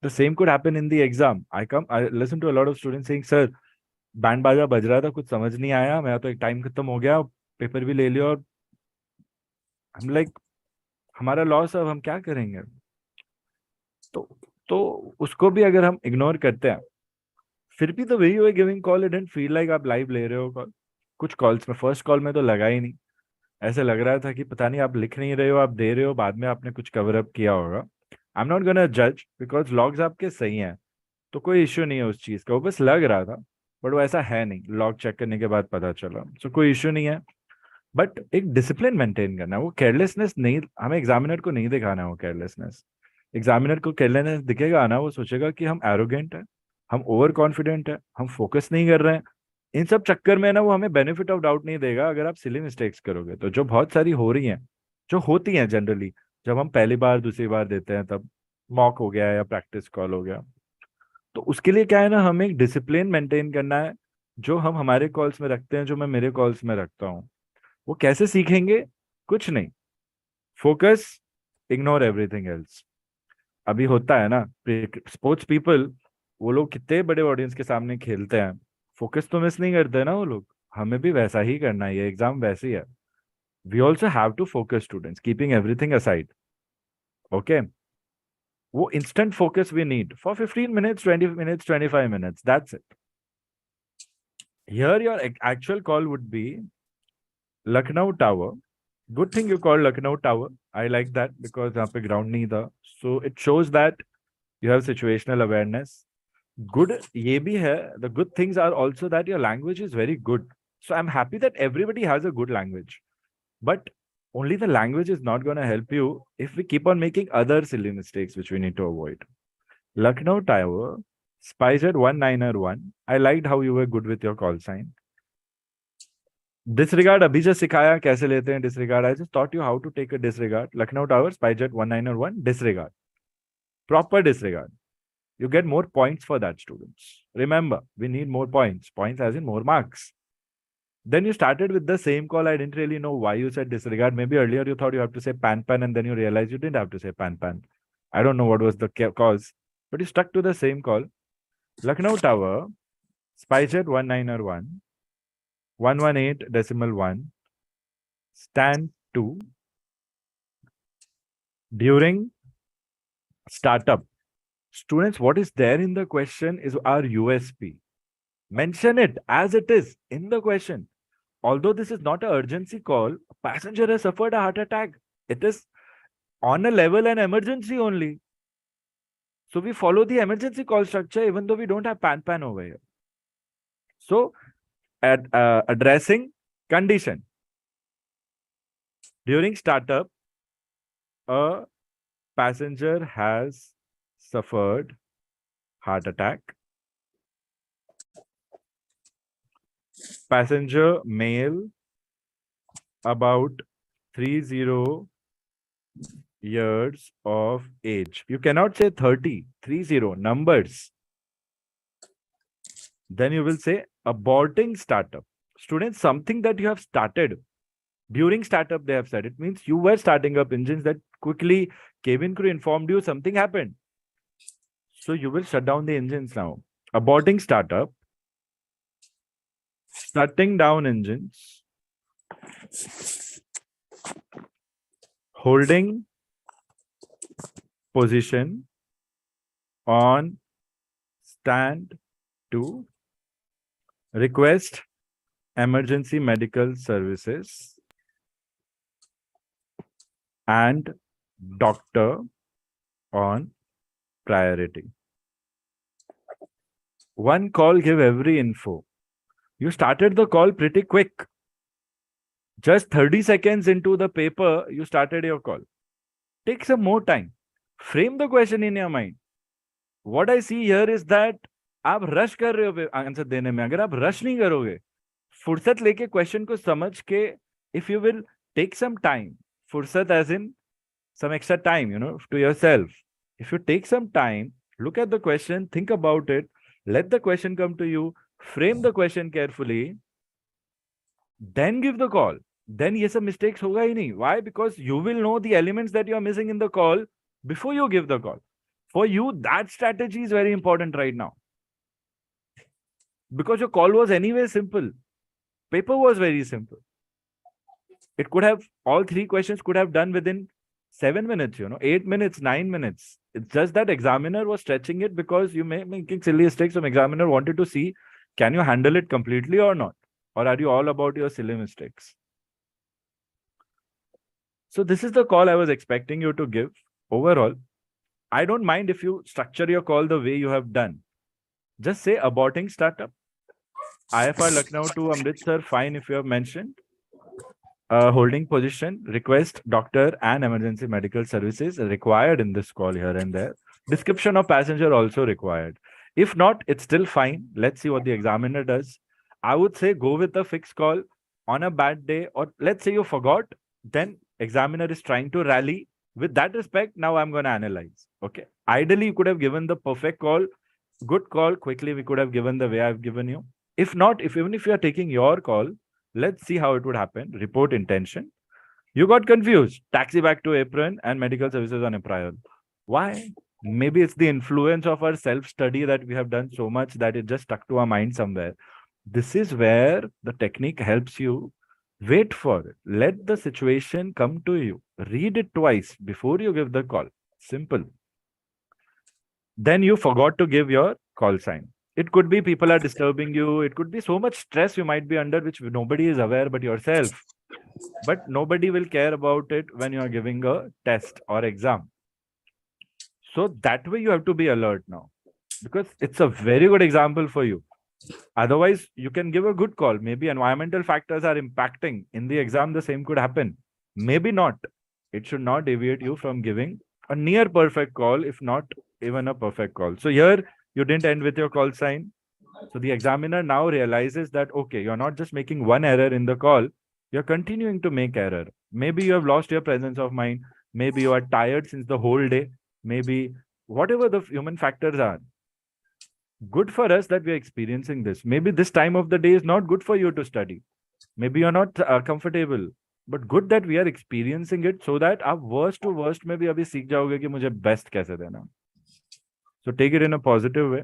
The same could happen in the exam. I listen to a lot of students saying, sir, band बाजा बज रहा था, कुछ समझ नहीं आया, मेरा तो एक टाइम खत्म हो गया, पेपर भी ले लिया और हम लाइक हमारा लॉस, अब हम क्या करेंगे? तो उसको भी अगर हम इग्नोर करते हैं, फिर भी the way you are giving call, it don't feel like आप लाइव ले रहे हो कॉल. कुछ कॉल्स में फर्स्ट कॉल में तो लगा ही नहीं, ऐसे लग रहा था कि पता नहीं आप लिख नहीं रहे हो, आप दे रहे हो, बाद में आपने कुछ कवर अप किया होगा. आई एम नॉट गोना जज बिकॉज लॉग्स आपके सही हैं, तो कोई इश्यू नहीं है उस चीज का, वो बस लग रहा था बट वो ऐसा है नहीं, लॉग चेक करने के बाद पता चला. सो कोई इश्यू नहीं है, बट एक डिसिप्लिन मेंटेन करना है. वो केयरलेसनेस नहीं, हमें एग्जामिनर को नहीं दिखाना है वो केयरलेसनेस. एग्जामिनर को केयरलेसनेस दिखेगा ना, वो सोचेगा कि हम एरोगेंट है, हम ओवर कॉन्फिडेंट है, हम फोकस नहीं कर रहे हैं. इन सब चक्कर में ना वो हमें बेनिफिट ऑफ डाउट नहीं देगा अगर आप सिली मिस्टेक्स करोगे. तो जो बहुत सारी हो रही हैं, जो होती हैं जनरली, जब हम पहली बार दूसरी बार देते हैं, तब मॉक हो गया या प्रैक्टिस कॉल हो गया, तो उसके लिए क्या है ना, हमें एक डिसिप्लिन मेंटेन करना है जो हम हमारे कॉल्स में रखते हैं, जो मैं मेरे कॉल्स में रखता हूँ. वो कैसे सीखेंगे? कुछ नहीं, फोकस, इग्नोर एवरीथिंग एल्स. अभी होता है ना स्पोर्ट्स पीपल, वो लोग कितने बड़े ऑडियंस के सामने खेलते हैं, फोकस तो मिस नहीं करते ना वो लोग. हमें भी वैसा ही करना है, ये एग्जाम वैसी है. We also have to focus students, keeping everything aside. Okay, वो instant focus we need for 15 minutes, 20 minutes, 25 minutes. That's it. Here your actual call would be Lucknow Tower. Good thing you called Lucknow Tower. I like that because यहाँ पे ground नहीं था. So it shows that you have situational awareness. Good ये भी है. The good things are also that your language is very good. So I'm happy that everybody has a good language. But only the language is not going to help you if we keep on making other silly mistakes which we need to avoid. Lucknow Tower, Spicer 1901. I liked how you were good with your call sign. Disregard अभी just सिखाया कैसे लेते हैं disregard. I just taught you how to take a disregard. Lucknow Tower, Spicer 1901, disregard. Proper disregard. You get more points for that, students. Remember, we need more points. Points as in more marks. Then you started with the same call. I didn't really know why you said disregard. Maybe earlier you thought you have to say pan pan and then you realized you didn't have to say pan pan. I don't know what was the cause, but you stuck to the same call. Lucknow Tower, Spicer 1901, 118.1, stand 2. During startup. Students, what is there in the question is our USP. Mention it as it is in the question. Although this is not an urgency call, passenger has suffered a heart attack. It is on a level and emergency only. So we follow the emergency call structure even though we don't have pan over here. So at addressing condition. During startup, a passenger has suffered heart attack. Passenger male, about 30 years of age. You cannot say 30, 30 numbers. Then you will say aborting startup. Students, something that you have started. During startup, they have said. It means you were starting up engines that quickly cabin crew informed you something happened. So you will shut down the engines now. Aborting startup. Shutting down engines. Holding position on stand 2. Request emergency medical services and doctor on priority. One call, give every info. You started the call pretty quick. Just 30 seconds into the paper, you started your call. Take some more time. Frame the question in your mind. What I see here is that आप rush कर रहे हो answer देने में. अगर आप rush नहीं करोगे, फुर्सत लेके question को समझ के, if you will take some time, फुर्सत as in some extra time, to yourself. If you take some time, look at the question, think about it, let the question come to you, frame the question carefully, then give the call. Then ये सब mistakes होगा ही नहीं. Why? Because you will know the elements that you are missing in the call before you give the call. For you, that strategy is very important right now. Because your call was anyway simple. Paper was very simple. It could have, all three questions could have done within 7 minutes, 8 minutes, 9 minutes. It's just that examiner was stretching it because you may making silly mistakes. So examiner wanted to see, can you handle it completely or not? Or are you all about your silly mistakes? So this is the call I was expecting you to give. Overall, I don't mind if you structure your call the way you have done. Just say aborting startup. IFR Lucknow to Amritsar, fine if you have mentioned. Holding position, request doctor and emergency medical services required in this call here and there. Description of passenger also required. If not, it's still fine. Let's see what the examiner does. I would say go with a fixed call on a bad day, or let's say you forgot, then examiner is trying to rally. With that respect, now I'm going to analyze. Okay. Ideally, you could have given the perfect call, good call, quickly we could have given the way I've given you. If not, even if you are taking your call, let's see how it would happen. Report intention. You got confused. Taxi back to apron and medical services on a prior. Why? Maybe it's the influence of our self-study that we have done so much that it just stuck to our mind somewhere. This is where the technique helps you. Wait for it. Let the situation come to you. Read it twice before you give the call. Simple. Then you forgot to give your call sign. It could be people are disturbing you. It could be so much stress you might be under, which nobody is aware but yourself. But nobody will care about it when you are giving a test or exam. So that way you have to be alert now, because it's a very good example for you. Otherwise, you can give a good call. Maybe environmental factors are impacting. In the exam, the same could happen. Maybe not. It should not deviate you from giving a near perfect call, if not even a perfect call. So here, you didn't end with your call sign. So the examiner now realizes that, okay, you're not just making one error in the call, you're continuing to make error. Maybe you have lost your presence of mind. Maybe you are tired since the whole day. Maybe whatever the human factors are. Good for us that we are experiencing this. Maybe this time of the day is not good for you to study. Maybe you're not comfortable. But good that we are experiencing it so that आप worst to worst में भी अभी सीख जाओगे कि मुझे best कैसे देना. So take it in a positive way.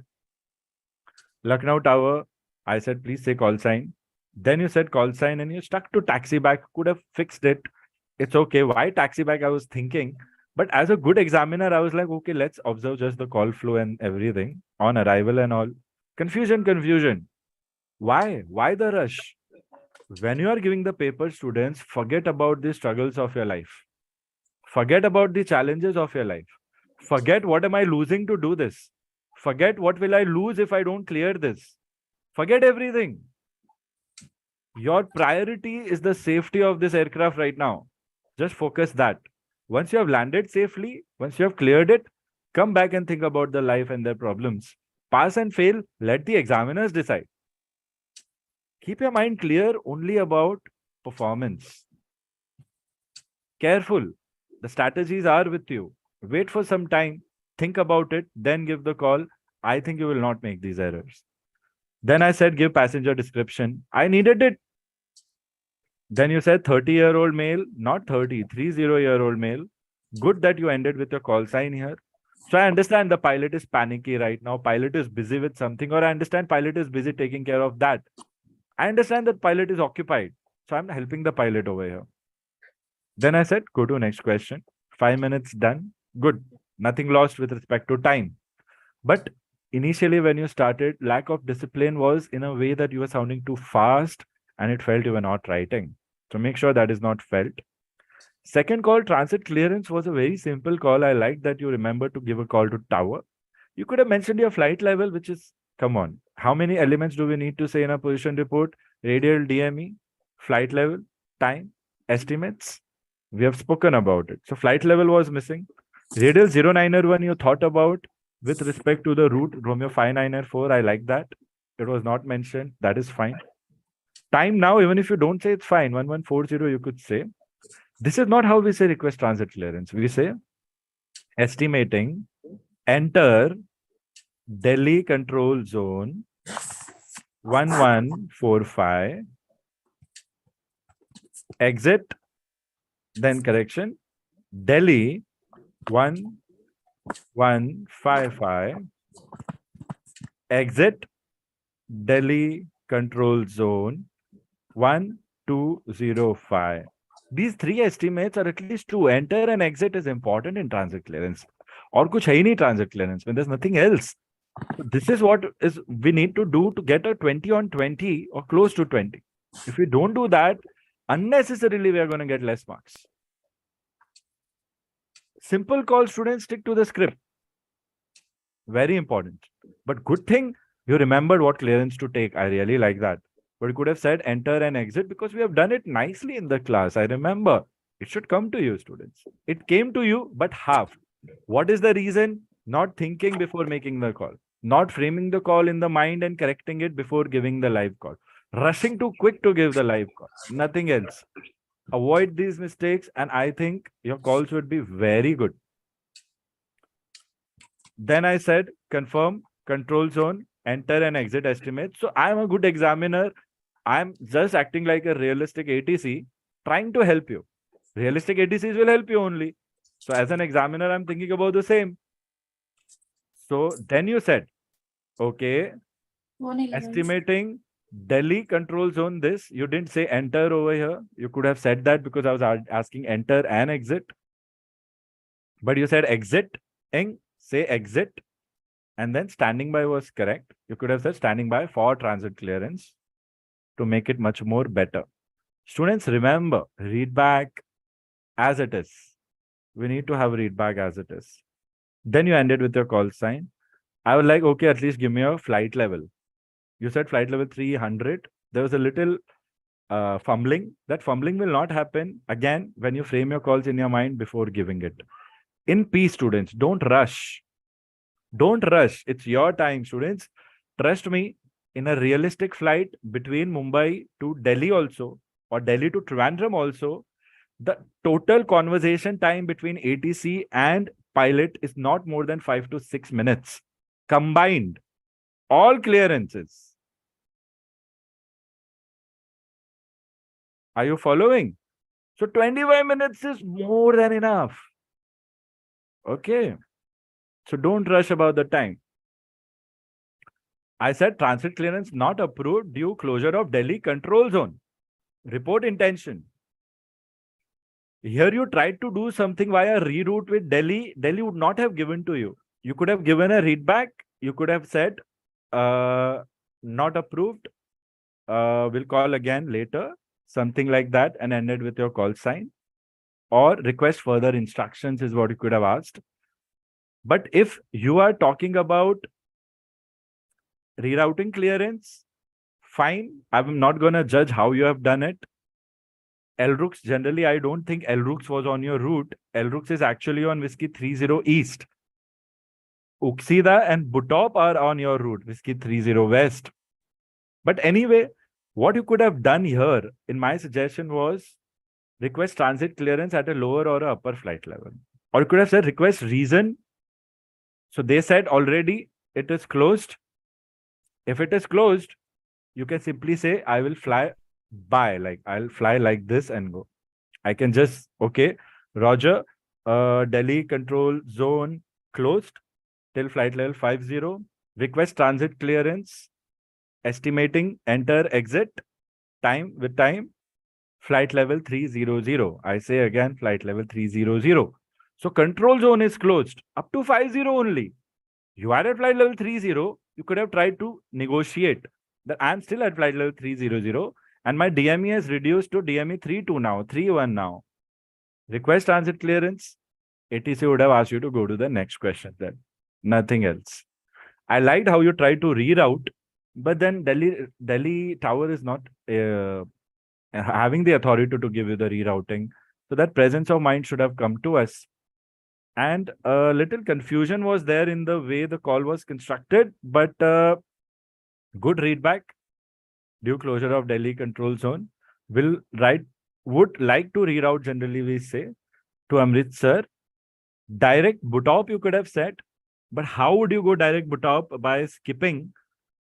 Lucknow Tower, I said, please say call sign. Then you said call sign and you stuck to taxi back. Could have fixed it. It's okay. Why taxi back? I was thinking. But as a good examiner, I was like, okay, let's observe just the call flow and everything on arrival and all. Confusion. Why? Why the rush? When you are giving the paper, students, forget about the struggles of your life. Forget about the challenges of your life. Forget what am I losing to do this. Forget what will I lose if I don't clear this. Forget everything. Your priority is the safety of this aircraft right now. Just focus that. Once you have landed safely, once you have cleared it, come back and think about the life and their problems. Pass and fail, let the examiners decide. Keep your mind clear only about performance. Careful. The strategies are with you. Wait for some time. Think about it. Then give the call. I think you will not make these errors. Then I said, give passenger description. I needed it. Then you said 30-year-old male, not 30-year-old male. Good that you ended with your call sign here. So I understand the pilot is panicky right now. Pilot is busy with something, or I understand pilot is busy taking care of that. I understand that pilot is occupied. So I'm helping the pilot over here. Then I said, go to next question. 5 minutes done. Good. Nothing lost with respect to time. But initially when you started, lack of discipline was in a way that you were sounding too fast and it felt you were not writing. So make sure that is not felt. Second call, transit clearance, was a very simple call. I like that you remember to give a call to tower. You could have mentioned your flight level, which is, come on, how many elements do we need to say in a position report? Radial, DME, flight level, time, estimates. We have spoken about it. So flight level was missing. Radial 0901 you thought about with respect to the route Romeo 5994. I like that. It was not mentioned. That is fine. Time now, even if you don't say it's fine, 1140 you could say. This is not how we say request transit clearance. We say estimating, enter Delhi control zone 1145, exit, then correction, Delhi 1155, exit, Delhi control zone 1205. These three estimates are at least two. Enter and exit is important in transit clearance. Or kuch hai nahi transit clearance when there's nothing else. So this is what is we need to do to get a 20 on 20 or close to 20. If we don't do that, unnecessarily we are going to get less marks. Simple call, students, stick to the script. Very important. But good thing you remembered what clearance to take. I really like that. But you could have said enter and exit because we have done it nicely in the class. I remember. It should come to you, students. It came to you, but half. What is the reason? Not thinking before making the call. Not framing the call in the mind and correcting it before giving the live call. Rushing too quick to give the live call. Nothing else. Avoid these mistakes and I think your calls would be very good. Then I said confirm, control zone, enter and exit estimate. So I'm a good examiner. I'm just acting like a realistic ATC, trying to help you. Realistic ATCs will help you only. So as an examiner, I'm thinking about the same. So then you said, okay, estimating Delhi control zone this. You didn't say enter over here. You could have said that because I was asking enter and exit. But you said exiting, say exit. And then standing by was correct. You could have said standing by for transit clearance to make it much more better. Students, remember, read back as it is. We need to have read back as it is. Then you ended with your call sign. I would like, okay, at least give me a flight level. You said flight level 300. There was a little fumbling. That fumbling will not happen again when you frame your calls in your mind before giving it. In peace, students, don't rush. Don't rush. It's your time, students. Trust me, in a realistic flight between Mumbai to Delhi also, or Delhi to Trivandrum also, the total conversation time between ATC and pilot is not more than 5 to 6 minutes. Combined. All clearances. Are you following? So 25 minutes is more than enough. Okay. So don't rush about the time. I said transit clearance not approved due closure of Delhi control zone. Report intention. Here you tried to do something via reroute with Delhi. Delhi would not have given to you. You could have given a readback. You could have said not approved. We'll call again later. Something like that and ended with your call sign. Or request further instructions is what you could have asked. But if you are talking about rerouting clearance, fine. I'm not going to judge how you have done it. Elrux, generally, I don't think Elrux was on your route. Elrux is actually on Whiskey 30 East. Uksida and Butop are on your route, Whiskey 30 West. But anyway, what you could have done here, in my suggestion was request transit clearance at a lower or a upper flight level. Or you could have said request reason. So they said already it is closed. If it is closed, you can simply say, I will fly by, like I'll fly like this and go. I can just, okay, Roger, Delhi control zone closed till flight level 50. Request transit clearance, estimating, enter, exit, time with time, flight level 300. I say again, flight level 300. So control zone is closed up to 50 only. You are at flight level 30, you could have tried to negotiate that I'm still at flight level 300 and my DME has reduced to DME 32 now, 31 now. Request transit clearance. ATC would have asked you to go to the next question then. Nothing else. I liked how you tried to reroute, but then Delhi Tower is not having the authority to give you the rerouting. So that presence of mind should have come to us. And a little confusion was there in the way the call was constructed, but good readback. Due closure of Delhi control zone would like to reroute, generally we say, to Amritsar. Direct Butop you could have said, but how would you go direct Butop? By skipping?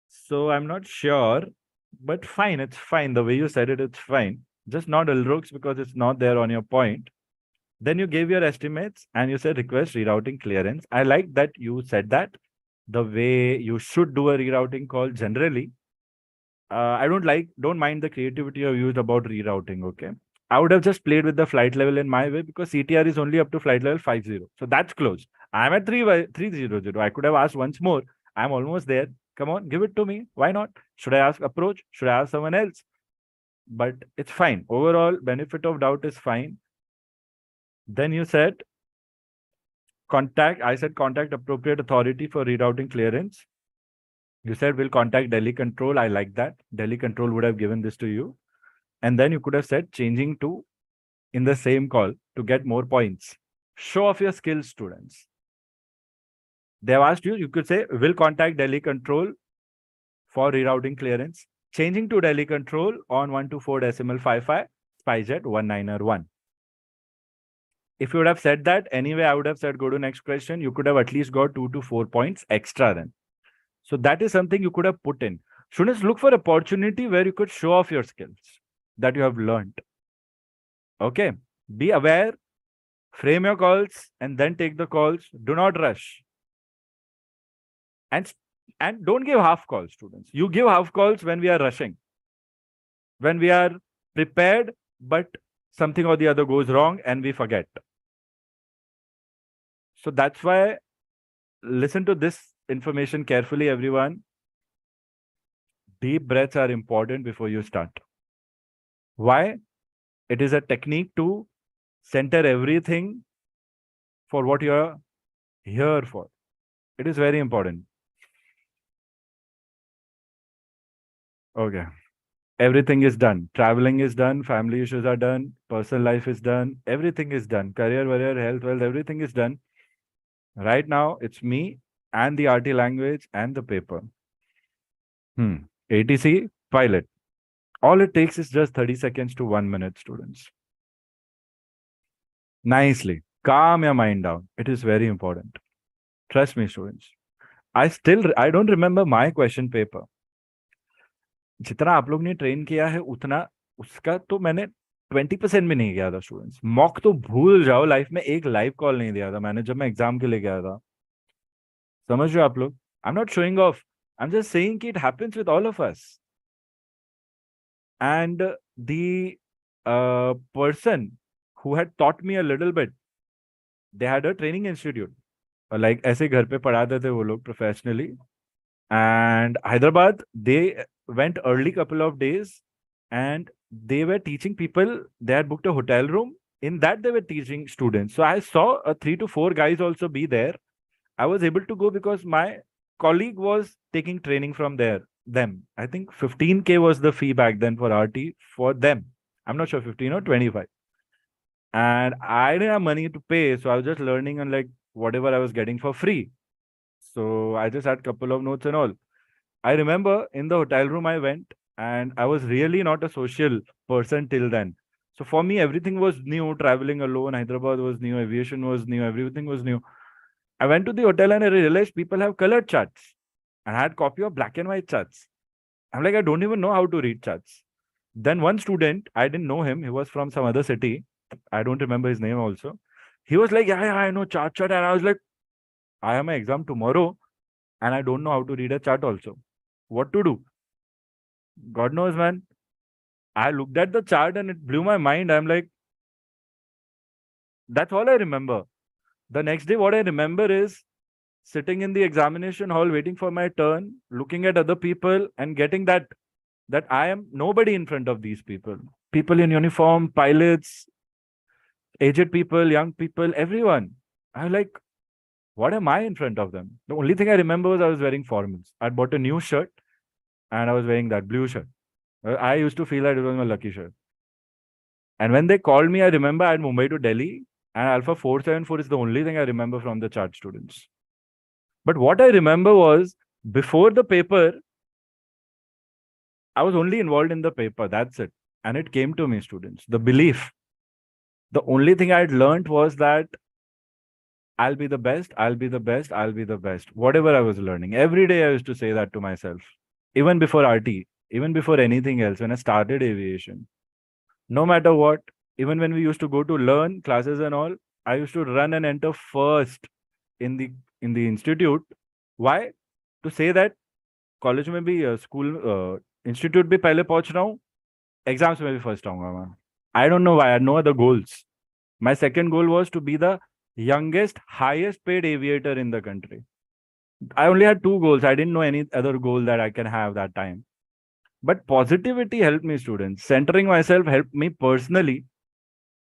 So I'm not sure, but fine, it's fine. The way you said it, it's fine. Just not Ilrooks because it's not there on your point. Then you gave your estimates and you said request rerouting clearance. I like that you said that the way you should do a rerouting call generally. I don't mind the creativity you used about rerouting. Okay. I would have just played with the flight level in my way because CTR is only up to flight level 50. So that's close. I'm at 300. I could have asked once more. I'm almost there. Come on, give it to me. Why not? Should I ask approach? Should I ask someone else? But it's fine. Overall, benefit of doubt is fine. Then you said contact. I said contact appropriate authority for rerouting clearance. You said we'll contact Delhi control. I like that. Delhi control would have given this to you. And then you could have said changing to in the same call to get more points. Show off your skills, students. They have asked you, you could say, will contact Delhi control for rerouting clearance. Changing to Delhi control on 124.55, SpiceJet 191. If you would have said that, anyway, I would have said go to next question. You could have at least got 2 to 4 points extra then. So that is something you could have put in. Students, look for opportunity where you could show off your skills that you have learned. Okay. Be aware, frame your calls, and then take the calls. Do not rush. And don't give half calls, students. You give half calls when we are rushing. When we are prepared, but something or the other goes wrong and we forget. So that's why listen to this information carefully, everyone. Deep breaths are important before you start. Why? It is a technique to center everything for what you're here for. It is very important. Okay. Everything is done. Traveling is done. Family issues are done. Personal life is done. Everything is done. Career, health, wealth, everything is done. Right now, it's me and the RT language and the paper. ATC, pilot. All it takes is just 30 seconds to 1 minute, students. Nicely. Calm your mind down. It is very important. Trust me, students. I don't remember my question paper. जितना आप लोग ने train किया है उतना उसका तो मैंने 20% भी नहीं किया था स्टूडेंट्स. मॉक तो भूल जाओ. लाइफ में एक लाइव कॉल नहीं दिया था मैंने जब मैं एग्जाम के लिए गया था. समझ रहे हो आप लोग? I am not showing off. I am just saying कि it happens with all of us. And the person who had taught me a little bit, they had a training institute. Like ऐसे घर पे पढ़ाते थे वो लोग professionally. And Hyderabad, they went early couple of days and they were teaching people. They had booked a hotel room. In that, they were teaching students. So I saw 3 to 4 guys also be there. I was able to go because my colleague was taking training from them. I think 15K was the fee back then for RT for them. I'm not sure 15 or 25. And I didn't have money to pay. So I was just learning on like whatever I was getting for free. So I just had a couple of notes and all. I remember in the hotel room I went and I was really not a social person till then. So for me, everything was new. Traveling alone, Hyderabad was new. Aviation was new. Everything was new. I went to the hotel and I realized people have colored charts. And I had copy of black and white charts. I'm like, I don't even know how to read charts. Then one student, I didn't know him. He was from some other city. I don't remember his name also. He was like, yeah, I know chart. And I was like, I have my exam tomorrow and I don't know how to read a chart also. What to do? God knows, man. I looked at the chart and it blew my mind. I'm like, that's all I remember. The next day, what I remember is sitting in the examination hall, waiting for my turn, looking at other people and getting that I am nobody in front of these people. People in uniform, pilots. aged people, young people, everyone. I was like, what am I in front of them? The only thing I remember was I was wearing formals. I'd bought a new shirt and I was wearing that blue shirt. I used to feel that it was my lucky shirt. And when they called me, I remember I had Mumbai to Delhi, and Alpha 474 is the only thing I remember from the chart students. But what I remember was before the paper, I was only involved in the paper. That's it. And it came to me, students. The belief. The only thing I'd learned was that I'll be the best, I'll be the best, I'll be the best. Whatever I was learning. Every day I used to say that to myself. Even before RT, even before anything else, when I started aviation. No matter what, even when we used to go to learn classes and all, I used to run and enter first in the institute. Why? To say that college में भी school institute भी पहले पहुंच रहा हूँ, exams में भी first आऊंगा मैं. I don't know why. I had no other goals. My second goal was to be the youngest, highest paid aviator in the country. I only had 2 goals. I didn't know any other goal that I can have that time. But positivity helped me, students. Centering myself helped me personally.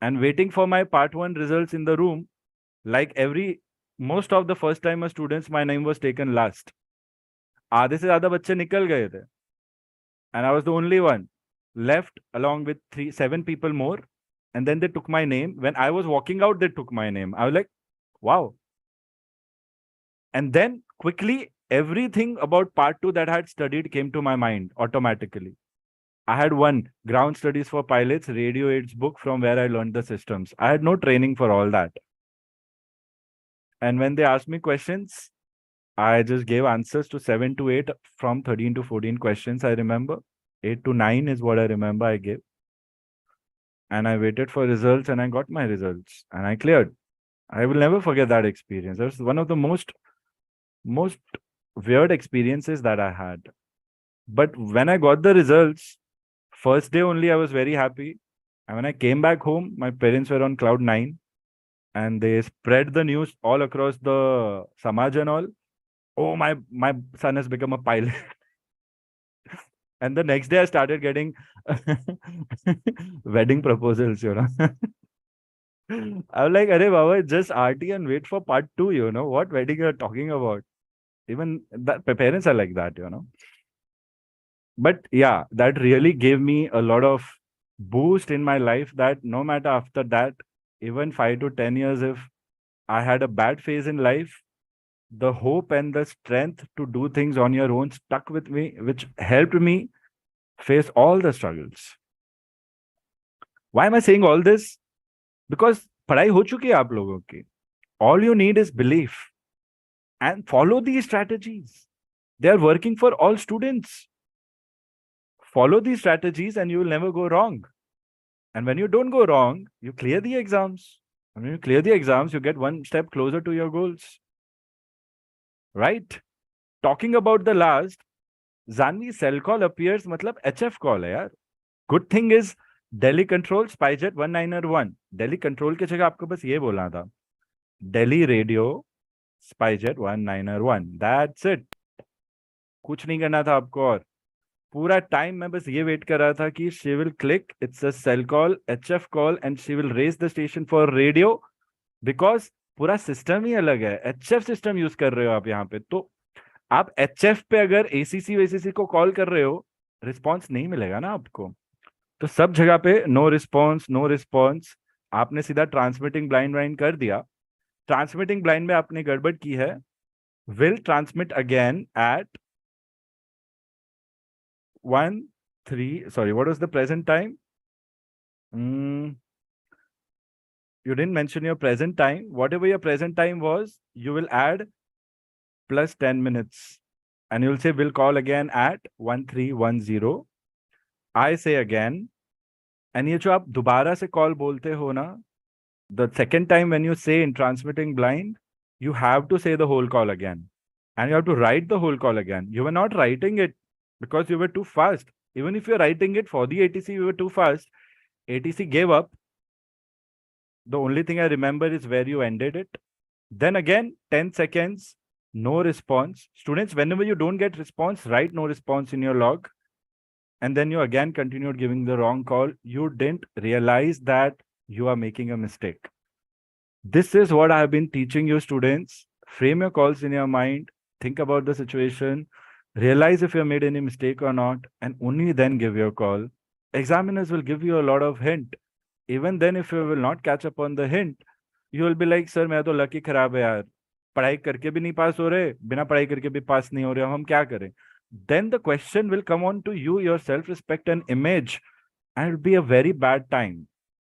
And waiting for my part 1 results in the room, like most of the first timer students, my name was taken last. आधे से ज़्यादा बच्चे निकल गए थे. And I was the only one left along with 7 people more. And then they took my name. When I was walking out, they took my name. I was like, wow. And then quickly, everything about part 2 that I had studied came to my mind automatically. I had one ground studies for pilots, radio aids book from where I learned the systems. I had no training for all that. And when they asked me questions, I just gave answers to 7 to 8 from 13 to 14 questions. I remember 8 to 9 is what I remember I gave. And I waited for results and I got my results and I cleared. I will never forget that experience. That was one of the most weird experiences that I had. But when I got the results, first day only I was very happy. And when I came back home, my parents were on cloud 9 and they spread the news all across the Samaj and all. Oh, my son has become a pilot. And the next day I started getting wedding proposals, you know. I was like, Arey Baba, just RT and wait for part 2, you know. What wedding you're talking about? Even that parents are like that, you know. But yeah, that really gave me a lot of boost in my life that no matter after that, even 5 to 10 years, if I had a bad phase in life, the hope and the strength to do things on your own stuck with me, which helped me face all the struggles. Why am I saying all this? Because पढ़ाई हो चुकी है आप लोगों की. All you need is belief and follow these strategies. They are working for all students. Follow these strategies and you will never go wrong. And when you don't go wrong, you clear the exams. And when you clear the exams, you get one step closer to your goals. Right? Talking about the last, Zanvi cell call appears, matlab HF call hai yaar. Good thing is Delhi control Spyjet 191. Delhi control के जगह आपको बस ये बोलना था. Delhi radio Spyjet 191. That's it. कुछ नहीं करना था आपको और पूरा टाइम मैं बस ये वेट कर रहा था कि she will click, it's a cell call, HF call and she will raise the station for radio because पूरा सिस्टम ही अलग है. HF सिस्टम यूज कर रहे हो आप यहाँ पे, तो आप HF पे अगर ACC वेसीसी को कॉल कर रहे हो, रिस्पॉन्स नहीं मिलेगा ना आपको. तो सब जगह पे नो रिस्पॉन्स. आपने सीधा ट्रांसमिटिंग ब्लाइंड कर दिया. ट्रांसमिटिंग ब्लाइंड में आपने गड़बड़ की है. Will transmit again at 1-3. Sorry, what was the present time? You didn't mention your present time. Whatever your present time was, you will add plus 10 minutes. And you'll say, we'll call again at 1310. I say again. And ये जो आप दोबारा से call बोलते हो ना, the second time when you say in transmitting blind, you have to say the whole call again. And you have to write the whole call again. You were not writing it because you were too fast. Even if you're writing it for the ATC, you were too fast. ATC gave up. The only thing I remember is where you ended it. Then again, 10 seconds, no response. Students, whenever you don't get response, write no response in your log. And then you again continued giving the wrong call. You didn't realize that you are making a mistake. This is what I have been teaching you, students. Frame your calls in your mind, think about the situation, realize if you have made any mistake or not, and only then give your call. Examiners will give you a lot of hint. Even then, if you will not catch up on the hint, you will be like, sir, मैं तो lucky खराब है यार, पढ़ाई करके भी नहीं पास हो रहे, बिना पढ़ाई करके भी पास नहीं हो रहे, हम क्या करें? Then the question will come on to you, your self-respect and image, and it will be a very bad time,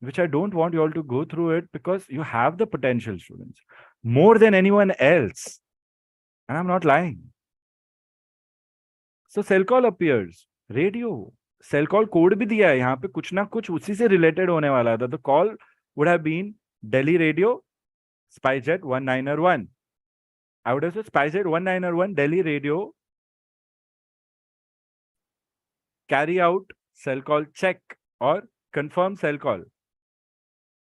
which I don't want you all to go through it, because you have the potential, students, more than anyone else. And I'm not lying. So cell call appears, radio, cell call code भी दिया है यहाँ पे, कुछ ना कुछ उसी से related होने वाला था. The call would have been Delhi radio, SpiceJet 1901. I would have said SpiceJet 1901, Delhi radio, carry out cell call check or confirm cell call.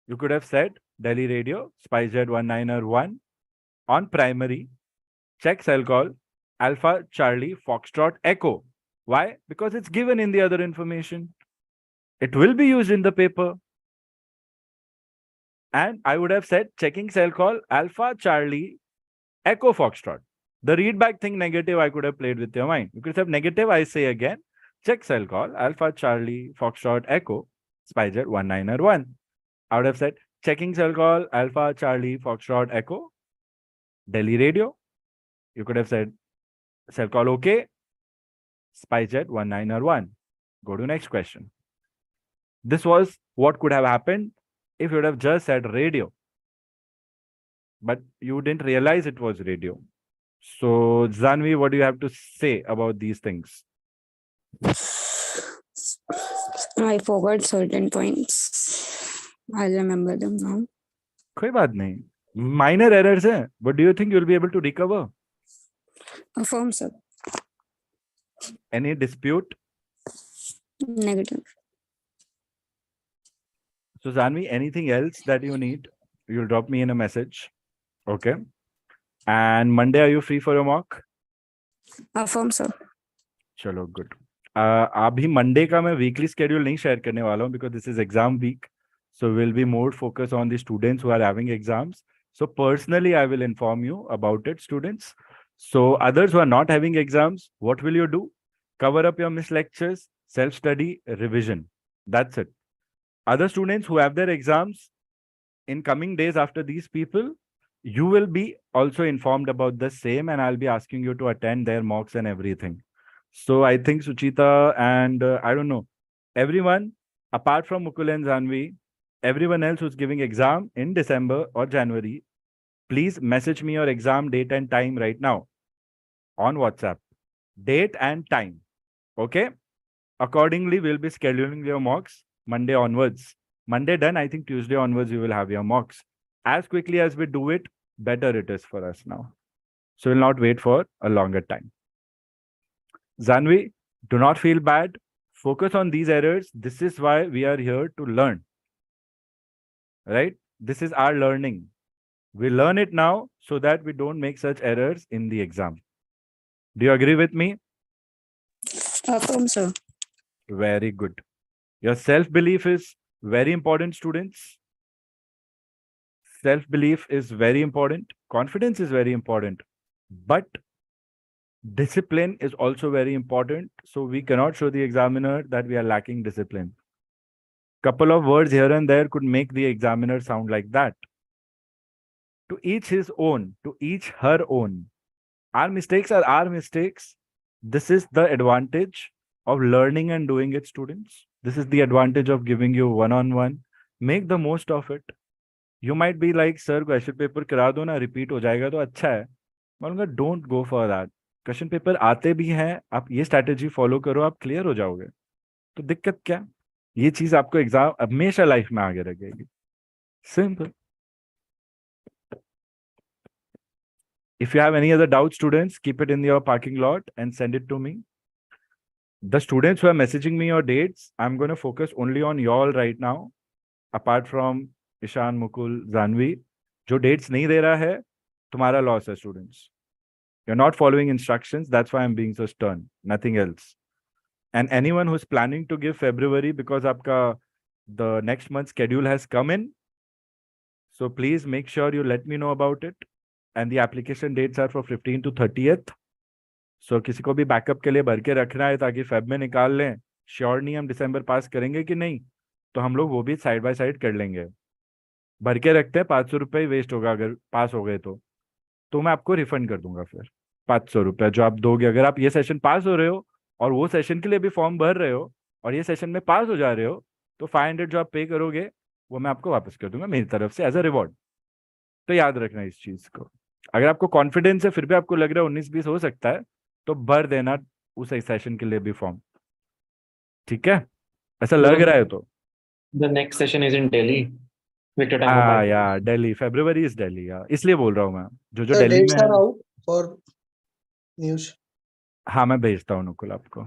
You could have said Delhi radio, SpiceJet 1901 on primary, check cell call, Alpha Charlie Foxtrot Echo. Why? Because it's given in the other information. It will be used in the paper. And I would have said checking cell call, Alpha Charlie Echo Foxtrot. The readback thing negative, I could have played with your mind. You could have negative, I say again, check cell call, Alpha Charlie Foxtrot Echo, SpiceJet 1901. I would have said checking cell call, Alpha Charlie Foxtrot Echo, Delhi radio. You could have said cell call okay, SpiceJet 1901. Go to next question. This was what could have happened if you would have just said radio. But you didn't realize it was radio. So, Zanvi, what do you have to say about these things? I forgot certain points. I'll remember them now. कोई बात नहीं. Minor errors हैं, but do you think you'll be able to recover? Affirm, sir. Any dispute? Negative. So, Zanvi, anything else that you need, you'll drop me in a message. Okay. And Monday, are you free for your mock? Affirm, sir. चलो good. अभी Monday का मैं weekly schedule नहीं share करने वाला हूँ, because this is exam week. So we'll be more focused on the students who are having exams. So personally, I will inform you about it, students. So others who are not having exams, what will you do? Cover up your missed lectures, self-study, revision. That's it. Other students who have their exams in coming days after these people, you will be also informed about the same, and I'll be asking you to attend their mocks and everything. So I think Suchita and I don't know, everyone apart from Mukul and Zanvi, everyone else who's giving exam in December or January, please message me your exam date and time right now on WhatsApp. Date and time. Okay? Accordingly, we'll be scheduling your mocks Monday onwards. Monday done, I think Tuesday onwards you will have your mocks. As quickly as we do it, better it is for us now. So we'll not wait for a longer time. Zanvi, do not feel bad. Focus on these errors. This is why we are here to learn. Right? This is our learning. We learn it now so that we don't make such errors in the exam. Do you agree with me? Affirm, sir. Very good. Your self-belief is very important, students. Self-belief is very important. Confidence is very important. But discipline is also very important. So we cannot show the examiner that we are lacking discipline. Couple of words here and there could make the examiner sound like that. To each his own, to each her own. Our mistakes are our mistakes. This is the advantage of learning and doing it, students. This is the advantage of giving you one-on-one. Make the most of it. You might be like, sir, question paper करा दो ना, repeat हो जाएगा तो अच्छा है. बोलूँगा, don't go for that. Question paper आते भी हैं, आप ये strategy follow करो, आप clear हो जाओगे. तो दिक्कत क्या? ये चीज आपको एग्जाम हमेशा लाइफ में आगे रखेगी. Simple. If you have any other doubts, students, keep it in your parking lot and send it to me. The students who are messaging me your dates, I'm going to focus only on y'all right now. Apart from Ishan, Mukul, Zanvi, जो dates नहीं दे रहा है, तुम्हारा loss है, students. You're not following instructions. That's why I'm being so stern. Nothing else. And anyone who's planning to give February because आपका the next month schedule has come in. So please make sure you let me know about it. And the application dates are for 15 to 30th. So किसी को भी backup के लिए भर के रखना है ताकि फेब में निकाल लें. श्योर नहीं हम दिसंबर पास करेंगे कि नहीं, तो हम लोग वो भी साइड बाय साइड कर लेंगे. भर के रखते हैं, 500 रुपये वेस्ट होगा अगर पास हो गए तो मैं आपको रिफंड कर दूंगा फिर 500 रुपये जो आप दोगे. अगर आप ये सेशन पास हो रहे हो और वो सेशन के लिए भी फॉर्म भर रहे हो और ये सेशन में पास हो जा रहे हो, तो 500 जो आप पे करोगे वो मैं आपको वापस कर दूंगा मेरी तरफ से एज अ रिवॉर्ड. तो याद रखना इस चीज को. अगर आपको कॉन्फिडेंस है फिर भी आपको लग रहा है 19-20 हो सकता है, तो भर देना उस सेशन के लिए भी फॉर्म. ठीक है, ऐसा लग रहा है तो. The next session is in Delhi. Victor Tango हाँ Mike. यार, दिल्ली, फरवरी इज दिल्ली यार, इसलिए बोल रहा हूँ मैं. जो The दिल्ली dates में है. are out for news. हाँ मैं भेजता हूँ नुकुल आपको.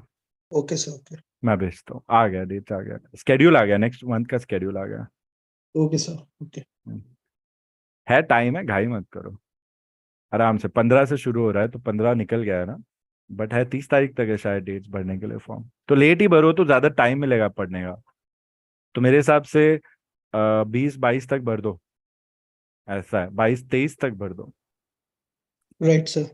Okay, sir. Okay. मैं भेजता हूँ. आ गया डेट, आ गया स्केड्यूल, आ गया नेक्स्ट मंथ का स्केड्यूल आ गया. Okay, sir. Okay. है टाइम है, घाई मत करो, आराम से. 15 से शुरू हो रहा है तो 15 निकल गया है ना, बट है 30 तारीख तक है शायद डेट्स भरने के लिए फॉर्म. तो लेट ही भरो तो ज्यादा टाइम मिलेगा पढ़ने का. तो मेरे हिसाब से 20-22 तक भर दो. ऐसा है, 22-23 तक भर दो. Right, sir.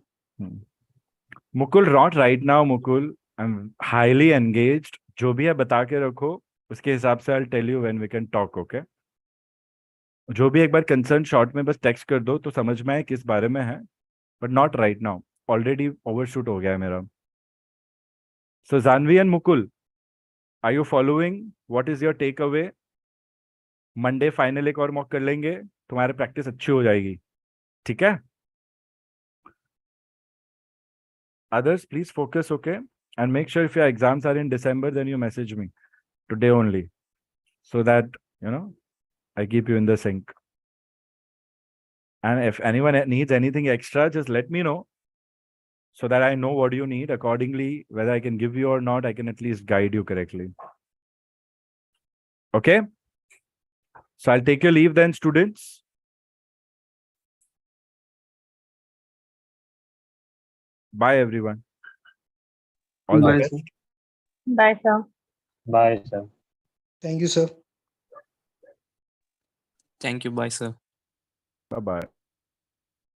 Mukul, not right now Mukul, I am highly engaged. जो भी है बता के रखो, उसके हिसाब से I tell you when we can talk. Okay, जो भी एक बार कंसर्न शॉर्ट में बस टेक्स्ट कर दो तो समझ में आए किस बारे में है, but not right now. Already overshoot हो गया है मेरा. So Janvi and Mukul, are you following? What is your take away? Monday final एक और मॉक कर लेंगे, तुम्हारी प्रैक्टिस अच्छी हो जाएगी. ठीक है, others please focus, okay, and make sure if your exams are in December then you message me today only, so that I keep you in the sync. And if anyone needs anything extra, just let me know so that I know what you need. Accordingly, whether I can give you or not, I can at least guide you correctly. Okay, so I'll take your leave then, students. Bye everyone. All the Bye, best. sir. Bye, sir. Bye, sir. Thank you, sir. Thank you. Bye, sir. Bye bye.